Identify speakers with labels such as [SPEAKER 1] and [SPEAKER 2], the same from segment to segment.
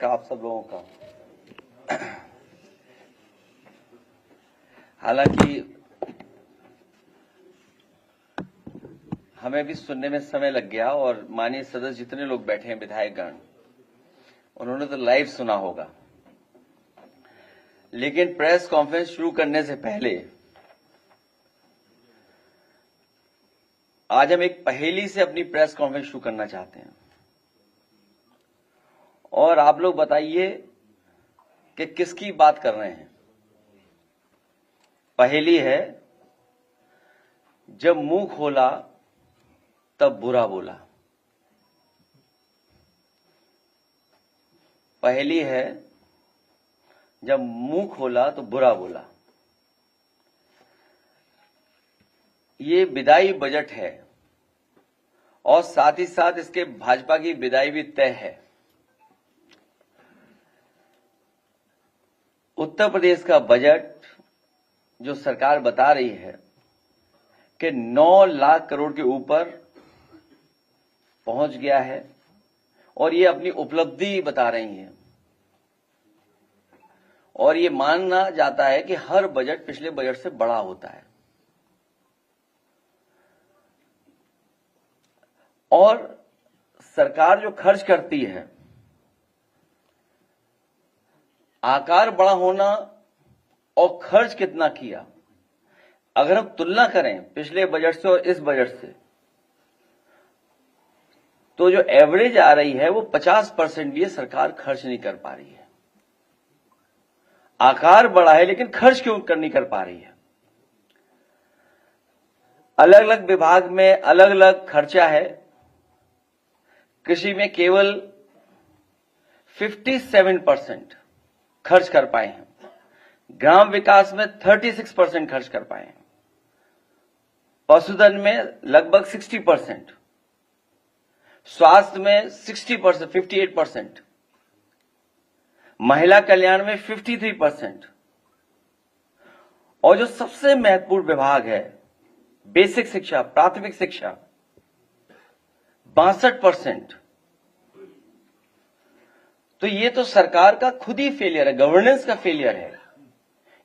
[SPEAKER 1] का आप सब लोगों का। हालांकि हमें भी सुनने में समय लग गया और माननीय सदस्य जितने लोग बैठे हैं विधायकगण, उन्होंने तो लाइव सुना होगा। लेकिन प्रेस कॉन्फ्रेंस शुरू करने से पहले आज हम एक पहेली से अपनी प्रेस कॉन्फ्रेंस शुरू करना चाहते हैं और आप लोग बताइए कि किसकी बात कर रहे हैं। पहेली है, जब मुंह खोला तब बुरा बोला। पहेली है, जब मुंह खोला तो बुरा बोला। ये विदाई बजट है और साथ ही साथ इसके भाजपा की विदाई भी तय है। उत्तर प्रदेश का बजट जो सरकार बता रही है कि 9 लाख करोड़ के ऊपर पहुंच गया है और ये अपनी उपलब्धि बता रही है और ये मानना जाता है कि हर बजट पिछले बजट से बड़ा होता है। और सरकार जो खर्च करती है, आकार बड़ा होना और खर्च कितना किया, अगर हम तुलना करें पिछले बजट से और इस बजट से, तो जो एवरेज आ रही है वो 50% भी सरकार खर्च नहीं कर पा रही है। आकार बड़ा है लेकिन खर्च क्यों नहीं कर पा रही है। अलग अलग विभाग में अलग अलग खर्चा है। कृषि में केवल 57% खर्च कर पाए हैं, ग्राम विकास में 36% खर्च कर पाए हैं, पशुधन में लगभग 60%, स्वास्थ्य में 60%, 58%, महिला कल्याण में 53%, और जो सबसे महत्वपूर्ण विभाग है बेसिक शिक्षा, प्राथमिक शिक्षा, 62%। तो ये तो सरकार का खुद ही फेलियर है, गवर्नेंस का फेलियर है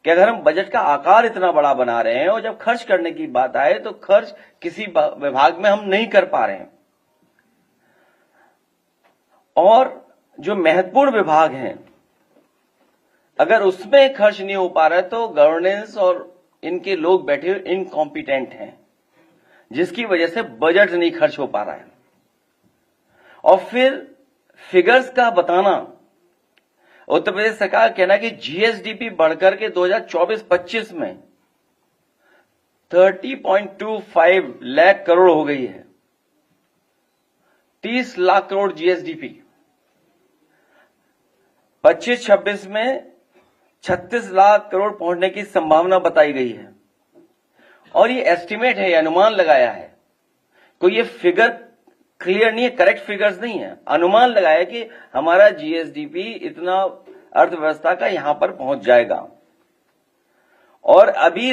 [SPEAKER 1] कि अगर हम बजट का आकार इतना बड़ा बना रहे हैं और जब खर्च करने की बात आए तो खर्च किसी विभाग में हम नहीं कर पा रहे हैं। और जो महत्वपूर्ण विभाग हैं, अगर उसमें खर्च नहीं हो पा रहा है तो गवर्नेंस और इनके लोग बैठे हुए इनकॉम्पिटेंट हैं, जिसकी वजह से बजट नहीं खर्च हो पा रहा है। और फिर फिगर्स का बताना, उत्तर प्रदेश सरकार कहना कि जीएसडीपी बढ़कर के 2024-25 में 30.25 लाख करोड़ हो गई है। 30 लाख करोड़ जीएसडीपी, 25-26 में 36 लाख करोड़ पहुंचने की संभावना बताई गई है। और ये एस्टिमेट है, ये अनुमान लगाया है, कोई ये फिगर क्लियर नहीं है, करेक्ट फिगर्स नहीं है, अनुमान लगाया कि हमारा जीएसडीपी इतना अर्थव्यवस्था का यहां पर पहुंच जाएगा। और अभी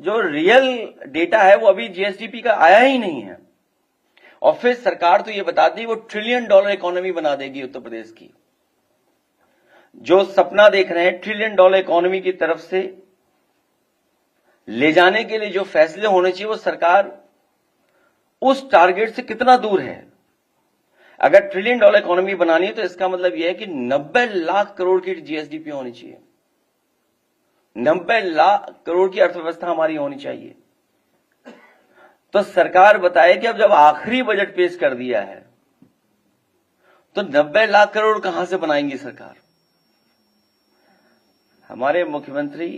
[SPEAKER 1] जो रियल डेटा है वो अभी जीएसडीपी का आया ही नहीं है। और फिर सरकार तो ये बताती वो $1 ट्रिलियन इकोनॉमी बना देगी उत्तर प्रदेश की। जो सपना देख रहे हैं $1 ट्रिलियन इकोनॉमी की तरफ से ले जाने के लिए जो फैसले होने चाहिए, वो सरकार उस टारगेट से कितना दूर है। अगर $1 ट्रिलियन इकोनॉमी बनानी है तो इसका मतलब यह है कि 90 लाख करोड़ की जीएसडीपी होनी चाहिए, 90 लाख करोड़ की अर्थव्यवस्था हमारी होनी चाहिए। तो सरकार बताए कि अब जब आखिरी बजट पेश कर दिया है तो 90 लाख करोड़ कहां से बनाएंगी सरकार। हमारे मुख्यमंत्री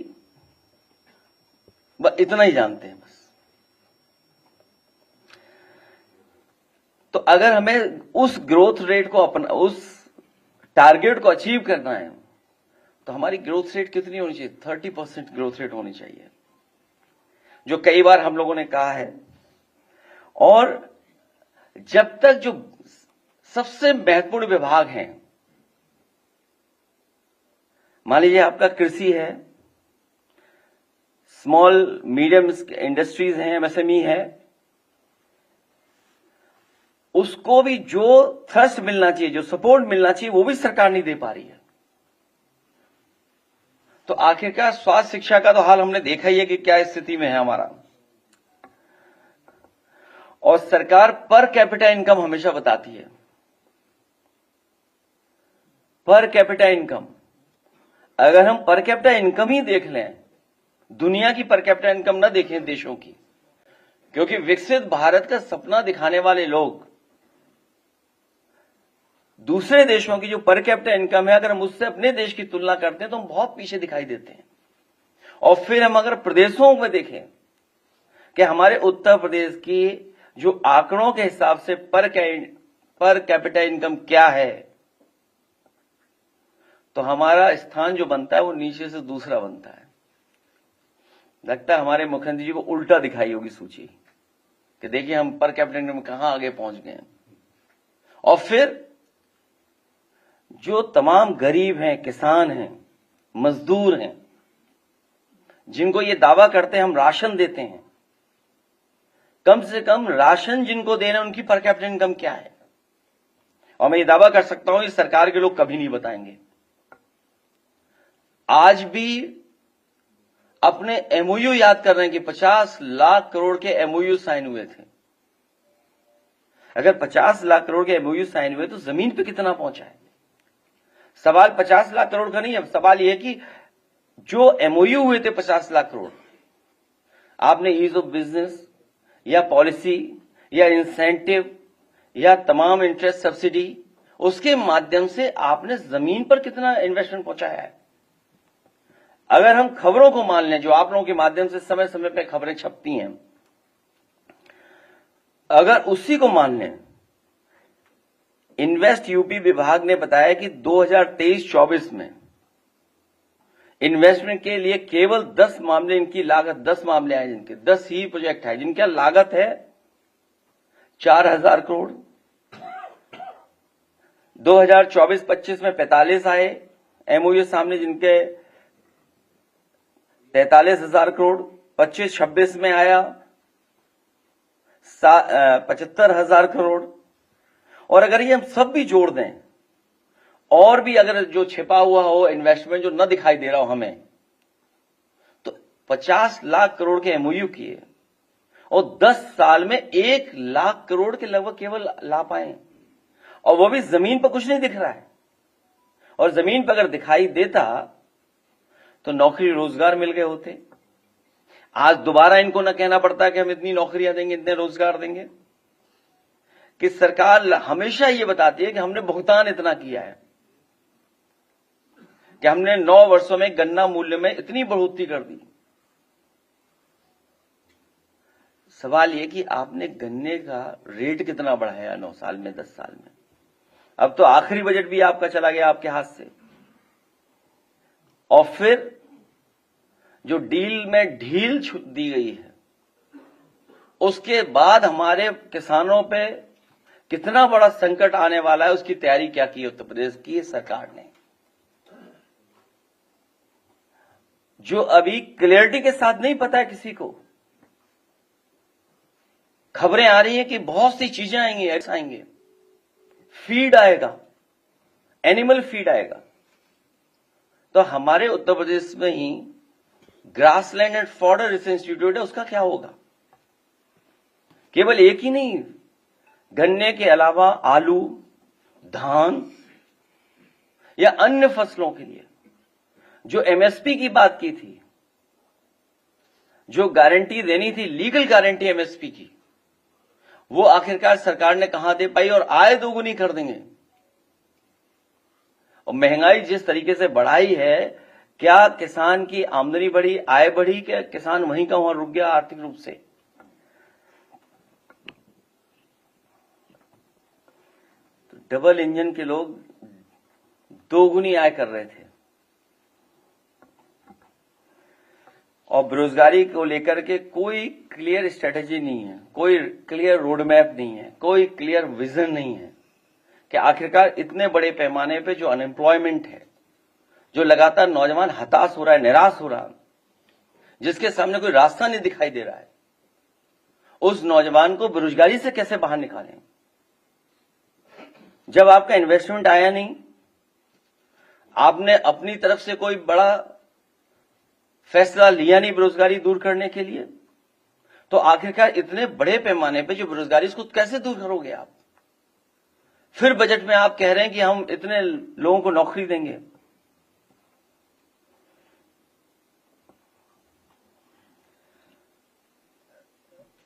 [SPEAKER 1] बस इतना ही जानते हैं। बस तो अगर हमें उस ग्रोथ रेट को उस टारगेट को अचीव करना है तो हमारी ग्रोथ रेट कितनी होनी चाहिए? 30% ग्रोथ रेट होनी चाहिए, जो कई बार हम लोगों ने कहा है। और जब तक जो सबसे महत्वपूर्ण विभाग हैं, मान लीजिए आपका कृषि है, स्मॉल मीडियम इंडस्ट्रीज हैं, एमएसएमई है, उसको भी जो थ्रस्ट मिलना चाहिए, जो सपोर्ट मिलना चाहिए, वो भी सरकार नहीं दे पा रही है। तो आखिरकार स्वास्थ्य शिक्षा का तो हाल हमने देखा ही है कि क्या स्थिति में है हमारा। और सरकार पर कैपिटा इनकम हमेशा बताती है, पर कैपिटा इनकम। अगर हम पर कैपिटा इनकम ही देख लें, दुनिया की पर कैपिटा इनकम ना देखें देशों की, क्योंकि विकसित भारत का सपना दिखाने वाले लोग दूसरे देशों की जो पर कैपिटा इनकम है, अगर हम उससे अपने देश की तुलना करते हैं तो हम बहुत पीछे दिखाई देते हैं। और फिर हम अगर प्रदेशों में देखें कि हमारे उत्तर प्रदेश की जो आंकड़ों के हिसाब से पर कैपिटा इनकम क्या है, तो हमारा स्थान जो बनता है वो नीचे से दूसरा बनता है। लगता है हमारे मुख्यमंत्री जी को उल्टा दिखाई होगी सूची कि देखिए हम पर कैपिटा इनकम में कहां आगे पहुंच गए हैं। और फिर जो तमाम गरीब हैं, किसान हैं, मजदूर हैं, जिनको ये दावा करते हैं हम राशन देते हैं, कम से कम राशन जिनको देना उनकी पर कैपिटा इनकम क्या है? और मैं ये दावा कर सकता हूं, इस सरकार के लोग कभी नहीं बताएंगे। आज भी अपने एमओयू याद कर रहे हैं कि 50 लाख करोड़ के एमओयू साइन हुए थे। अगर 50 लाख करोड़ के एमओयू साइन हुए तो जमीन पे कितना पहुंचा है? सवाल 50 लाख करोड़ का नहीं है, सवाल यह है कि जो एमओयू हुए थे 50 लाख करोड़, आपने ईज ऑफ बिजनेस या पॉलिसी या इंसेंटिव या तमाम इंटरेस्ट सब्सिडी, उसके माध्यम से आपने जमीन पर कितना इन्वेस्टमेंट पहुंचाया है? अगर हम खबरों को मान लें, जो आप लोगों के माध्यम से समय समय पर खबरें छपती हैं, अगर उसी को मान लें, इन्वेस्ट यूपी विभाग ने बताया कि 2023-24 में इन्वेस्टमेंट के लिए केवल 10 मामले, इनकी लागत 10 मामले आए, जिनके 10 ही प्रोजेक्ट है जिनकी लागत है 4000 करोड़। 2024-25 में 45 आए एमओयू सामने, जिनके 43,000 करोड़। 25-26 में आया 75,000 करोड़। और अगर ये हम सब भी जोड़ दें, और भी अगर जो छिपा हुआ हो इन्वेस्टमेंट जो न दिखाई दे रहा हो हमें, तो 50 लाख करोड़ के एमओयू किए और 10 साल में 1 लाख करोड़ के लगभग केवल ला पाए, और वो भी जमीन पर कुछ नहीं दिख रहा है। और जमीन पर अगर दिखाई देता तो नौकरी रोजगार मिल गए होते। आज दोबारा इनको न कहना पड़ता कि हम इतनी नौकरियां देंगे, इतने रोजगार देंगे, कि सरकार हमेशा ये बताती है कि हमने भुगतान इतना किया है, कि हमने 9 वर्षों में गन्ना मूल्य में इतनी बढ़ोतरी कर दी। सवाल यह कि आपने गन्ने का रेट कितना बढ़ाया 9 साल में, 10 साल में? अब तो आखिरी बजट भी आपका चला गया आपके हाथ से। और फिर जो डील में ढील दी गई है, उसके बाद हमारे किसानों पे कितना बड़ा संकट आने वाला है, उसकी तैयारी क्या की उत्तर प्रदेश की सरकार ने, जो अभी क्लियरिटी के साथ नहीं पता है किसी को। खबरें आ रही हैं कि बहुत सी चीजें आएंगी, एग्स आएंगे, फीड आएगा, एनिमल फीड आएगा। तो हमारे उत्तर प्रदेश में ही grassland and fodder research institute है, उसका क्या होगा? केवल एक ही नहीं, गन्ने के अलावा आलू, धान या अन्य फसलों के लिए जो एमएसपी की बात की थी, जो गारंटी देनी थी, लीगल गारंटी एमएसपी की, वो आखिरकार सरकार ने कहां दे पाई? और आय दोगुनी कर देंगे। और महंगाई जिस तरीके से बढ़ाई है, क्या किसान की आमदनी बढ़ी, आय बढ़ी, क्या किसान वहीं का वहां रुक गया आर्थिक रूप से? तो डबल इंजन के लोग दोगुनी आय कर रहे थे। और बेरोजगारी को लेकर के कोई क्लियर स्ट्रेटेजी नहीं है, कोई क्लियर रोड मैप नहीं है, कोई क्लियर विजन नहीं है कि आखिरकार इतने बड़े पैमाने पे जो अनएम्प्लॉयमेंट है, जो लगातार नौजवान हताश हो रहा है, निराश हो रहा है, जिसके सामने कोई रास्ता नहीं दिखाई दे रहा है, उस नौजवान को बेरोजगारी से कैसे बाहर निकालें? जब आपका इन्वेस्टमेंट आया नहीं, आपने अपनी तरफ से कोई बड़ा फैसला लिया नहीं बेरोजगारी दूर करने के लिए, तो आखिरकार इतने बड़े पैमाने पे जो बेरोजगारी, इसको कैसे दूर करोगे आप? फिर बजट में आप कह रहे हैं कि हम इतने लोगों को नौकरी देंगे।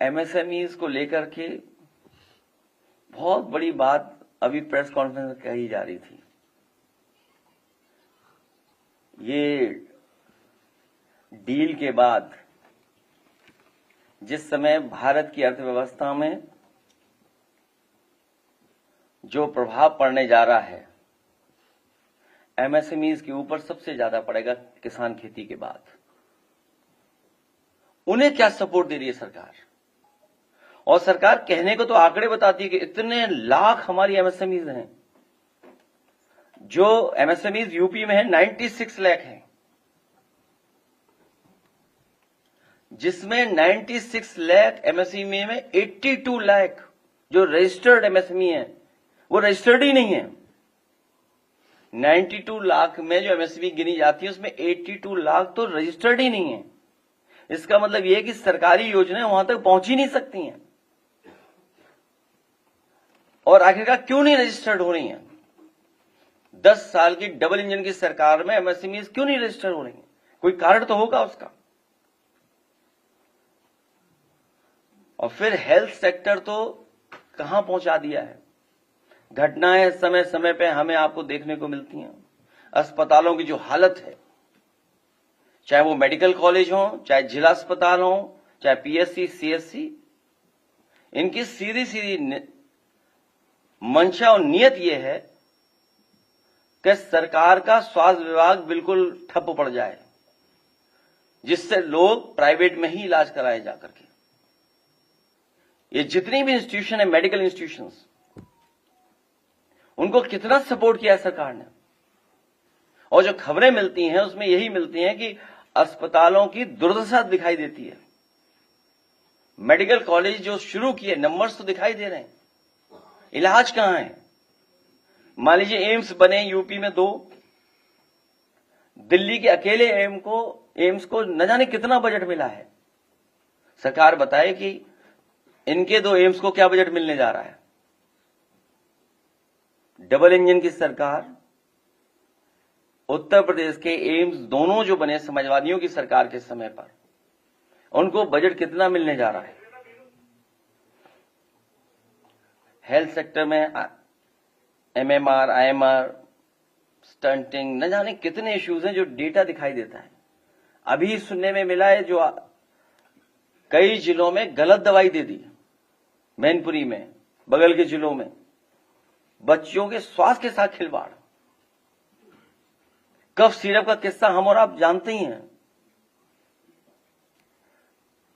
[SPEAKER 1] एमएसएमईज को लेकर के बहुत बड़ी बात अभी प्रेस कॉन्फ्रेंस में कही जा रही थी। ये डील के बाद जिस समय भारत की अर्थव्यवस्था में जो प्रभाव पड़ने जा रहा है, एमएसएमईज के ऊपर सबसे ज्यादा पड़ेगा किसान खेती के बाद। उन्हें क्या सपोर्ट दे रही है सरकार? और सरकार कहने को तो आंकड़े बताती है कि इतने लाख हमारी एमएसएमईज हैं। जो एमएसएमईज यूपी में है 96 लाख है, जिसमें 96 लाख एमएसएमई में 82 लाख जो रजिस्टर्ड एमएसएमई है वो रजिस्टर्ड ही नहीं है। 92 लाख में जो एमएसएमई गिनी जाती है उसमें 82 लाख तो रजिस्टर्ड ही नहीं है। इसका मतलब यह है कि सरकारी योजनाएं वहां तक पहुंच ही नहीं सकती हैं। और आखिरकार क्यों नहीं रजिस्टर्ड हो रही हैं? 10 साल की डबल इंजन की सरकार में एमएसएमईज क्यों नहीं रजिस्टर्ड हो रही हैं? कोई कारण तो होगा उसका। और फिर हेल्थ सेक्टर तो कहां पहुंचा दिया है। घटनाएं समय समय पे हमें आपको देखने को मिलती हैं। अस्पतालों की जो हालत है, चाहे वो मेडिकल कॉलेज हो, चाहे जिला अस्पताल हो, चाहे पीएससी, सीएससी, इनकी सीधी सीधी मंशा और नियत यह है कि सरकार का स्वास्थ्य विभाग बिल्कुल ठप पड़ जाए, जिससे लोग प्राइवेट में ही इलाज कराए जाकर के। ये जितनी भी इंस्टीट्यूशन है, मेडिकल इंस्टीट्यूशंस, उनको कितना सपोर्ट किया है सरकार ने। और जो खबरें मिलती हैं उसमें यही मिलती हैं कि अस्पतालों की दुर्दशा दिखाई देती है। मेडिकल कॉलेज जो शुरू किए, नंबर्स तो दिखाई दे रहे हैं, इलाज कहां है? मान लीजिए एम्स बने यूपी में 2, दिल्ली के अकेले एम्स को न जाने कितना बजट मिला है। सरकार बताए कि इनके 2 एम्स को क्या बजट मिलने जा रहा है। डबल इंजन की सरकार, उत्तर प्रदेश के एम्स दोनों जो बने समाजवादियों की सरकार के समय पर, उनको बजट कितना मिलने जा रहा है? हेल्थ सेक्टर में एमएमआर, आईएमआर, स्टंटिंग, न जाने कितने इश्यूज हैं जो डेटा दिखाई देता है। अभी सुनने में मिला है जो कई जिलों में गलत दवाई दे दी, मैनपुरी में, बगल के जिलों में, बच्चों के स्वास्थ्य के साथ खिलवाड़। कफ सिरप का किस्सा हम और आप जानते ही हैं।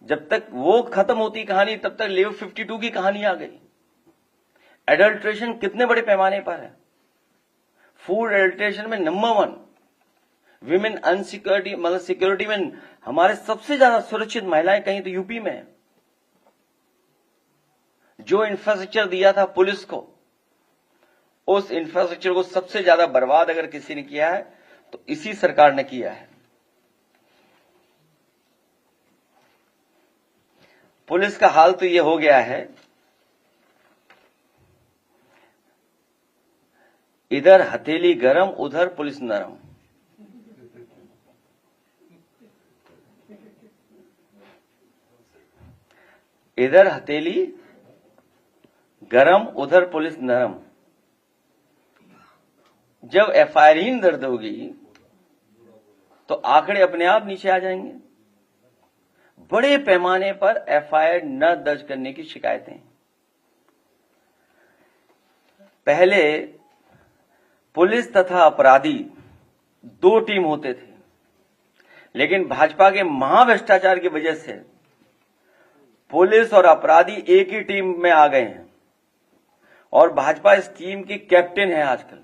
[SPEAKER 1] जब तक वो खत्म होती कहानी, तब तक लेव 52 की कहानी आ गई। एडल्ट्रेशन कितने बड़े पैमाने पर है। फूड एडल्ट्रेशन में नंबर 1, विमेन अनसिक्योरिटी, मतलब सिक्योरिटी में हमारे सबसे ज्यादा सुरक्षित महिलाएं कहीं तो यूपी में है। जो इंफ्रास्ट्रक्चर दिया था पुलिस को, उस इंफ्रास्ट्रक्चर को सबसे ज्यादा बर्बाद अगर किसी ने किया है तो इसी सरकार ने किया है। पुलिस का हाल तो यह हो गया है, इधर हथेली गरम, उधर पुलिस नरम। इधर हथेली गरम, उधर पुलिस नरम। जब एफआईआर ही दर्ज होगी तो आंकड़े अपने आप नीचे आ जाएंगे। बड़े पैमाने पर एफआईआर न दर्ज करने की शिकायतें। पहले पुलिस तथा अपराधी 2 टीम होते थे, लेकिन भाजपा के महाभ्रष्टाचार की वजह से पुलिस और अपराधी एक ही टीम में आ गए हैं और भाजपा इस टीम की कैप्टन है आजकल।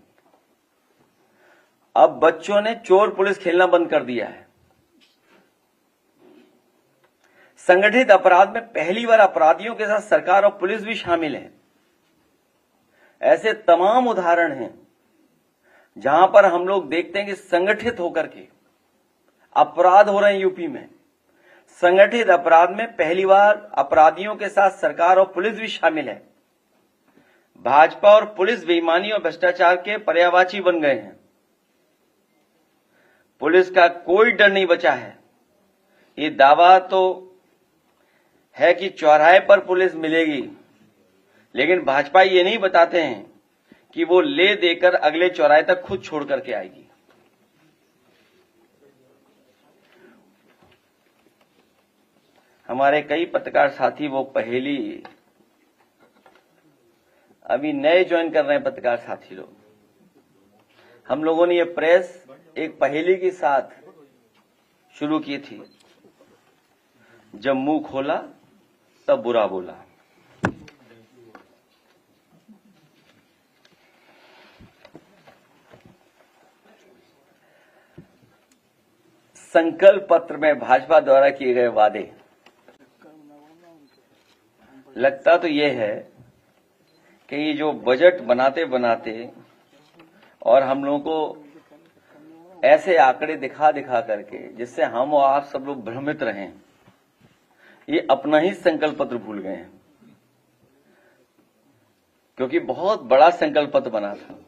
[SPEAKER 1] अब बच्चों ने चोर पुलिस खेलना बंद कर दिया है। संगठित अपराध में पहली बार अपराधियों के साथ सरकार और पुलिस भी शामिल है। ऐसे तमाम उदाहरण हैं जहां पर हम लोग देखते हैं कि संगठित होकर के अपराध हो रहे हैं यूपी में। संगठित अपराध में पहली बार अपराधियों के साथ सरकार और पुलिस भी शामिल है। भाजपा और पुलिस बेईमानी और भ्रष्टाचार के पर्यायवाची बन गए हैं। पुलिस का कोई डर नहीं बचा है। ये दावा तो है कि चौराहे पर पुलिस मिलेगी, लेकिन भाजपा ये नहीं बताते हैं कि वो ले देकर अगले चौराहे तक खुद छोड़ करके आएगी। हमारे कई पत्रकार साथी वो पहेली अभी नए ज्वाइन कर रहे हैं पत्रकार साथी लोग। हम लोगों ने ये प्रेस एक पहेली के साथ शुरू की थी, जब मुंह खोला तब बुरा बोला। संकल्प पत्र में भाजपा द्वारा किए गए वादे, लगता तो यह है कि ये जो बजट बनाते बनाते और हम लोगों को ऐसे आंकड़े दिखा दिखा करके जिससे हम और आप सब लोग भ्रमित रहें, ये अपना ही संकल्प पत्र भूल गए हैं। क्योंकि बहुत बड़ा संकल्प पत्र बना था।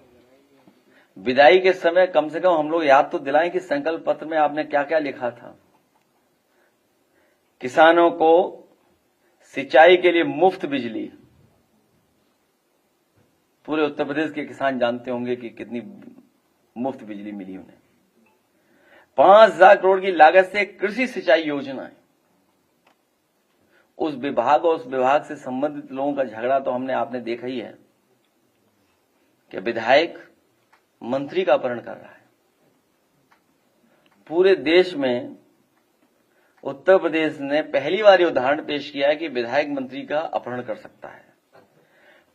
[SPEAKER 1] विदाई के समय कम से कम हम लोग याद तो दिलाएं कि संकल्प पत्र में आपने क्या क्या लिखा था। किसानों को सिंचाई के लिए मुफ्त बिजली, पूरे उत्तर प्रदेश के किसान जानते होंगे कि कितनी मुफ्त बिजली मिली उन्हें। 5,000 करोड़ की लागत से कृषि सिंचाई योजना है। उस विभाग और उस विभाग से संबंधित लोगों का झगड़ा तो हमने आपने देखा ही है कि विधायक मंत्री का अपहरण कर रहा है। पूरे देश में उत्तर प्रदेश ने पहली बार ये उदाहरण पेश किया है कि विधायक मंत्री का अपहरण कर सकता है।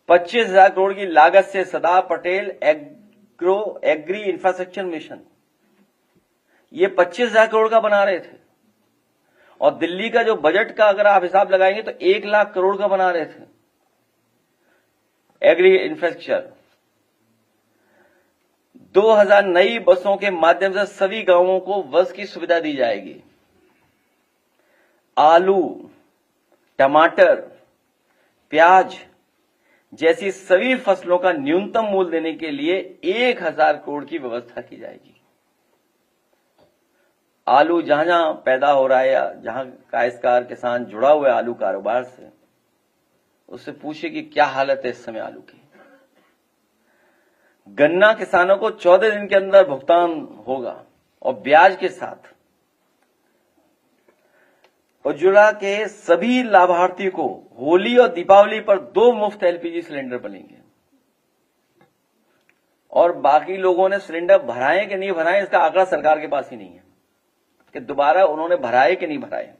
[SPEAKER 1] 25,000 करोड़ की लागत से Sardar Patel agree infrastructure mission, ये 25,000 करोड़ का बना रहे थे। और दिल्ली का जो बजट का अगर आप हिसाब लगाएंगे तो 1 लाख करोड़ का बना रहे थे एग्री इंफ्रास्ट्रक्चर। 2000 नई बसों के माध्यम से सभी गांवों को बस की सुविधा दी जाएगी। आलू, टमाटर, प्याज जैसी सभी फसलों का न्यूनतम मूल्य देने के लिए 1000 करोड़ की व्यवस्था की जाएगी। आलू जहां जहां पैदा हो रहा है या जहां काश्तकार किसान जुड़ा हुआ है आलू कारोबार से, उससे पूछे कि क्या हालत है इस समय आलू की। गन्ना किसानों को 14 दिन के अंदर भुगतान होगा और ब्याज के साथ। उज्ज्वला के सभी लाभार्थी को होली और दीपावली पर 2 मुफ्त एलपीजी सिलेंडर बनेंगे। और बाकी लोगों ने सिलेंडर भराए कि नहीं भराए इसका आंकड़ा सरकार के पास ही नहीं है कि दोबारा उन्होंने भराए कि नहीं भराए।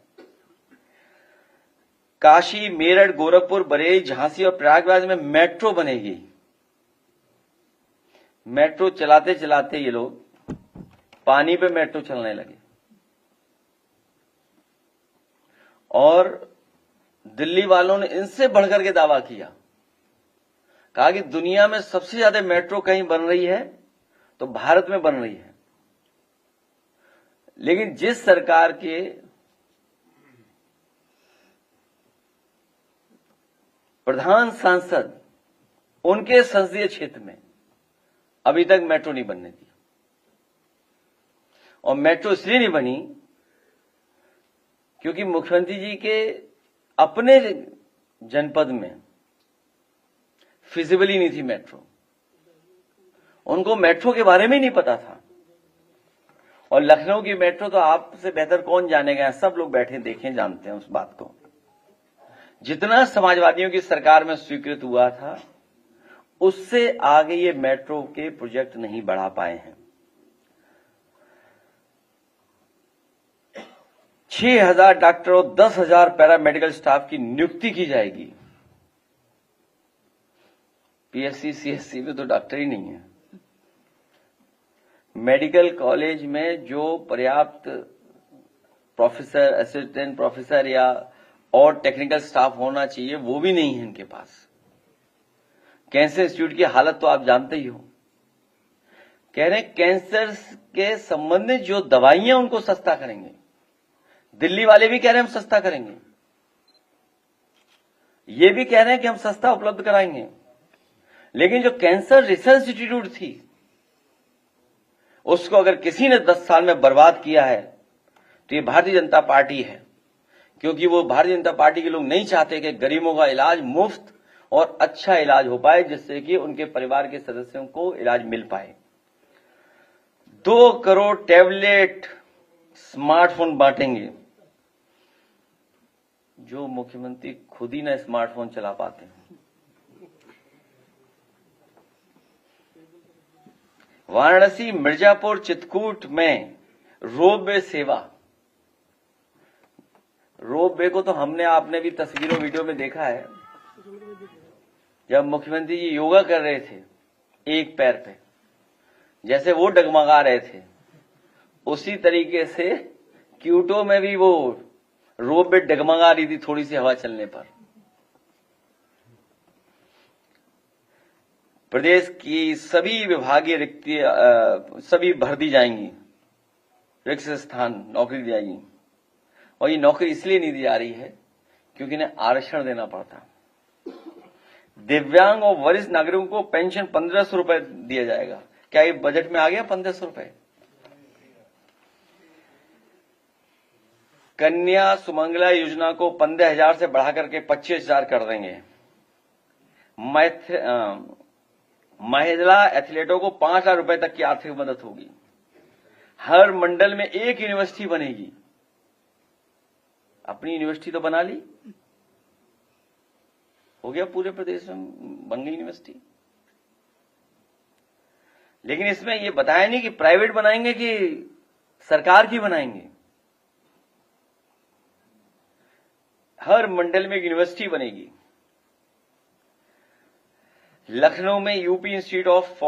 [SPEAKER 1] काशी, मेरठ, गोरखपुर, बरेली, झांसी और प्रयागराज में मेट्रो बनेगी। मेट्रो चलाते चलाते ये लोग पानी पे मेट्रो चलने लगे। और दिल्ली वालों ने इनसे बढ़कर के दावा किया, कहा कि दुनिया में सबसे ज्यादा मेट्रो कहीं बन रही है तो भारत में बन रही है। लेकिन जिस सरकार के प्रधान सांसद उनके संसदीय क्षेत्र में अभी तक मेट्रो नहीं बनने दी। और मेट्रो इसलिए नहीं बनी क्योंकि मुख्यमंत्री जी के अपने जनपद में फिजिबली नहीं थी मेट्रो। उनको मेट्रो के बारे में ही नहीं पता था। और लखनऊ की मेट्रो तो आपसे बेहतर कौन जानेगा, सब लोग बैठे देखें जानते हैं उस बात को। जितना समाजवादियों की सरकार में स्वीकृत हुआ था उससे आगे ये मेट्रो के प्रोजेक्ट नहीं बढ़ा पाए हैं। 6,000 डॉक्टर और 10,000 पैरामेडिकल स्टाफ की नियुक्ति की जाएगी। पीएससी सीएससी में तो डॉक्टर ही नहीं है। मेडिकल कॉलेज में जो पर्याप्त प्रोफेसर, असिस्टेंट प्रोफेसर या और टेक्निकल स्टाफ होना चाहिए वो भी नहीं है इनके पास। कैंसर इंस्टीट्यूट की हालत तो आप जानते ही हो। कह रहे हैं कैंसर के संबंधित जो दवाइयां उनको सस्ता करेंगे। दिल्ली वाले भी कह रहे हैं हम सस्ता करेंगे, ये भी कह रहे हैं कि हम सस्ता उपलब्ध कराएंगे। लेकिन जो कैंसर रिसर्च इंस्टीट्यूट थी उसको अगर किसी ने 10 साल में बर्बाद किया है तो ये भारतीय जनता पार्टी है, क्योंकि वो भारतीय जनता पार्टी के लोग नहीं चाहते कि गरीबों का इलाज मुफ्त और अच्छा इलाज हो पाए, जिससे कि उनके परिवार के सदस्यों को इलाज मिल पाए। 2 करोड़ टैबलेट स्मार्टफोन बांटेंगे, जो मुख्यमंत्री खुद ही ना स्मार्टफोन चला पाते हैं। वाराणसी, मिर्जापुर, चित्रकूट में रोपवे सेवा। रोपवे को तो हमने आपने भी तस्वीरों वीडियो में देखा है, जब मुख्यमंत्री जी योगा कर रहे थे एक पैर पे, जैसे वो डगमगा रहे थे, उसी तरीके से क्यूटो में भी वो रोपवे डगमगा रही थी थोड़ी सी हवा चलने पर। प्रदेश की सभी विभागीय रिक्तियां सभी भर दी जाएंगी, रिक्त स्थान नौकरी दी जाएगी। और ये नौकरी इसलिए नहीं दी जा रही है क्योंकि इन्हें आरक्षण देना पड़ता। दिव्यांग और वरिष्ठ नागरिकों को पेंशन 1500 रुपए दिया जाएगा। क्या ये बजट में आ गया 1500 रुपए? कन्या सुमंगला योजना को 15,000 से बढ़ा करके 25,000 कर देंगे। महिला एथलीटों को 5 लाख रुपए तक की आर्थिक मदद होगी। हर मंडल में एक यूनिवर्सिटी बनेगी। अपनी यूनिवर्सिटी तो बना ली, हो गया पूरे प्रदेश में बन गई यूनिवर्सिटी। लेकिन इसमें यह बताया नहीं कि प्राइवेट बनाएंगे कि सरकार की बनाएंगे। हर मंडल में एक यूनिवर्सिटी बनेगी। लखनऊ में UP institute of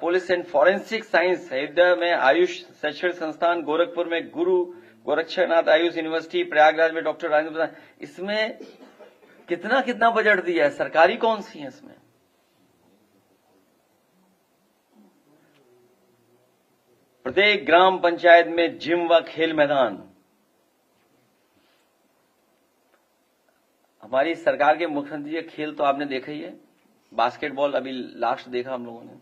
[SPEAKER 1] police and forensic science, Ayodhya में आयुष शैक्षणिक संस्थान, गोरखपुर में गुरु गोरक्षनाथ आयुष यूनिवर्सिटी, प्रयागराज में डॉक्टर राजेंद्र प्रसाद। इसमें कितना कितना बजट दिया है? सरकारी कौन सी है इसमें? प्रत्येक ग्राम पंचायत में जिम व खेल मैदान। हमारी सरकार के मुख्यमंत्री जी खेल तो आपने देखा ही है। बास्केटबॉल अभी लास्ट देखा हम लोगों ने,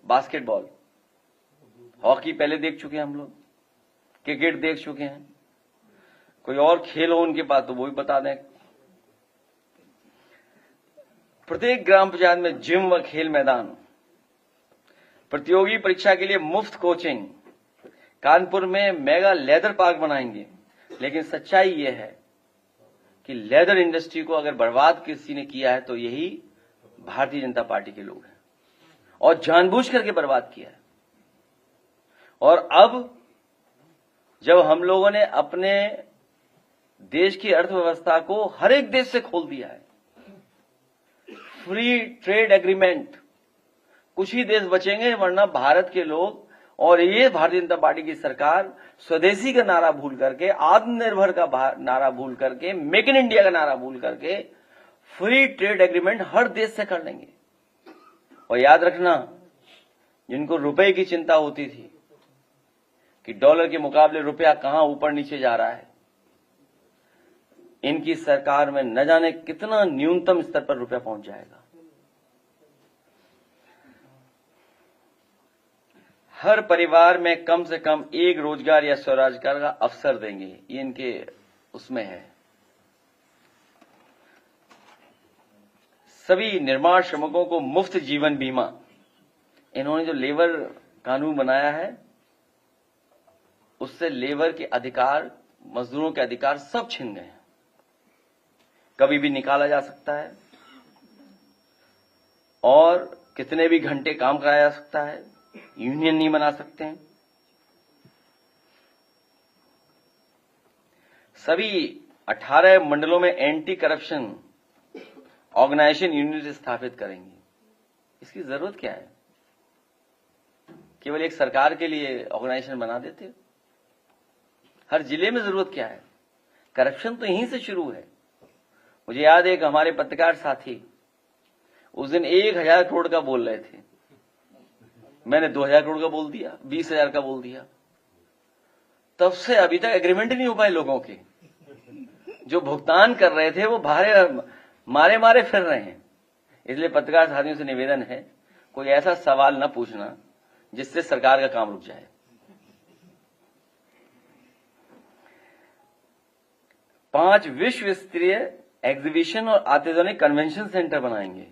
[SPEAKER 1] बास्केटबॉल। हॉकी पहले देख चुके हैं हम लोग, क्रिकेट देख चुके हैं। कोई और खेल हो उनके पास तो वो भी बता दें। प्रत्येक ग्राम पंचायत में जिम व खेल मैदान। प्रतियोगी परीक्षा के लिए मुफ्त कोचिंग। कानपुर में मेगा लेदर पार्क बनाएंगे। लेकिन सच्चाई यह है कि लेदर इंडस्ट्री को अगर बर्बाद किसी ने किया है तो यही भारतीय जनता पार्टी के लोग हैं, और जानबूझ करके बर्बाद किया है। और अब जब हम लोगों ने अपने देश की अर्थव्यवस्था को हर एक देश से खोल दिया है, फ्री ट्रेड एग्रीमेंट, कुछ ही देश बचेंगे, वरना भारत के लोग और ये भारतीय जनता पार्टी की सरकार स्वदेशी का नारा भूल करके, आत्मनिर्भर का नारा भूल करके, मेक इन इंडिया का नारा भूल करके फ्री ट्रेड एग्रीमेंट हर देश से कर लेंगे। और याद रखना, जिनको रुपए की चिंता होती थी कि डॉलर के मुकाबले रुपया कहां ऊपर नीचे जा रहा है, इनकी सरकार में न जाने कितना न्यूनतम स्तर पर रुपया पहुंच जाएगा। हर परिवार में कम से कम एक रोजगार या स्वरोजगार का अवसर देंगे, ये इनके उसमें है। सभी निर्माण श्रमिकों को मुफ्त जीवन बीमा। इन्होंने जो लेबर कानून बनाया है उससे लेबर के अधिकार, मजदूरों के अधिकार सब छिन गए। कभी भी निकाला जा सकता है और कितने भी घंटे काम कराया जा सकता है, यूनियन नहीं बना सकते हैं। सभी 18 मंडलों में एंटी करप्शन ऑर्गेनाइजेशन यूनिट स्थापित करेंगे। इसकी जरूरत क्या है? केवल एक सरकार के लिए ऑर्गेनाइजेशन बना देते। हर जिले में जरूरत क्या है? करप्शन तो यहीं से शुरू है। मुझे याद है कि हमारे पत्रकार साथी उस दिन 1000 करोड़ का बोल रहे थे, मैंने 2000 करोड़ का बोल दिया, 20,000 का बोल दिया। तब से अभी तक एग्रीमेंट नहीं हो पाए लोगों के। जो भुगतान कर रहे थे वो मारे मारे फिर रहे हैं। इसलिए पत्रकार साथियों से निवेदन है, कोई ऐसा सवाल न पूछना जिससे सरकार का काम रुक जाए। 5 विश्व स्तरीय एग्जीबिशन और अत्याधुनिक कन्वेंशन सेंटर बनाएंगे।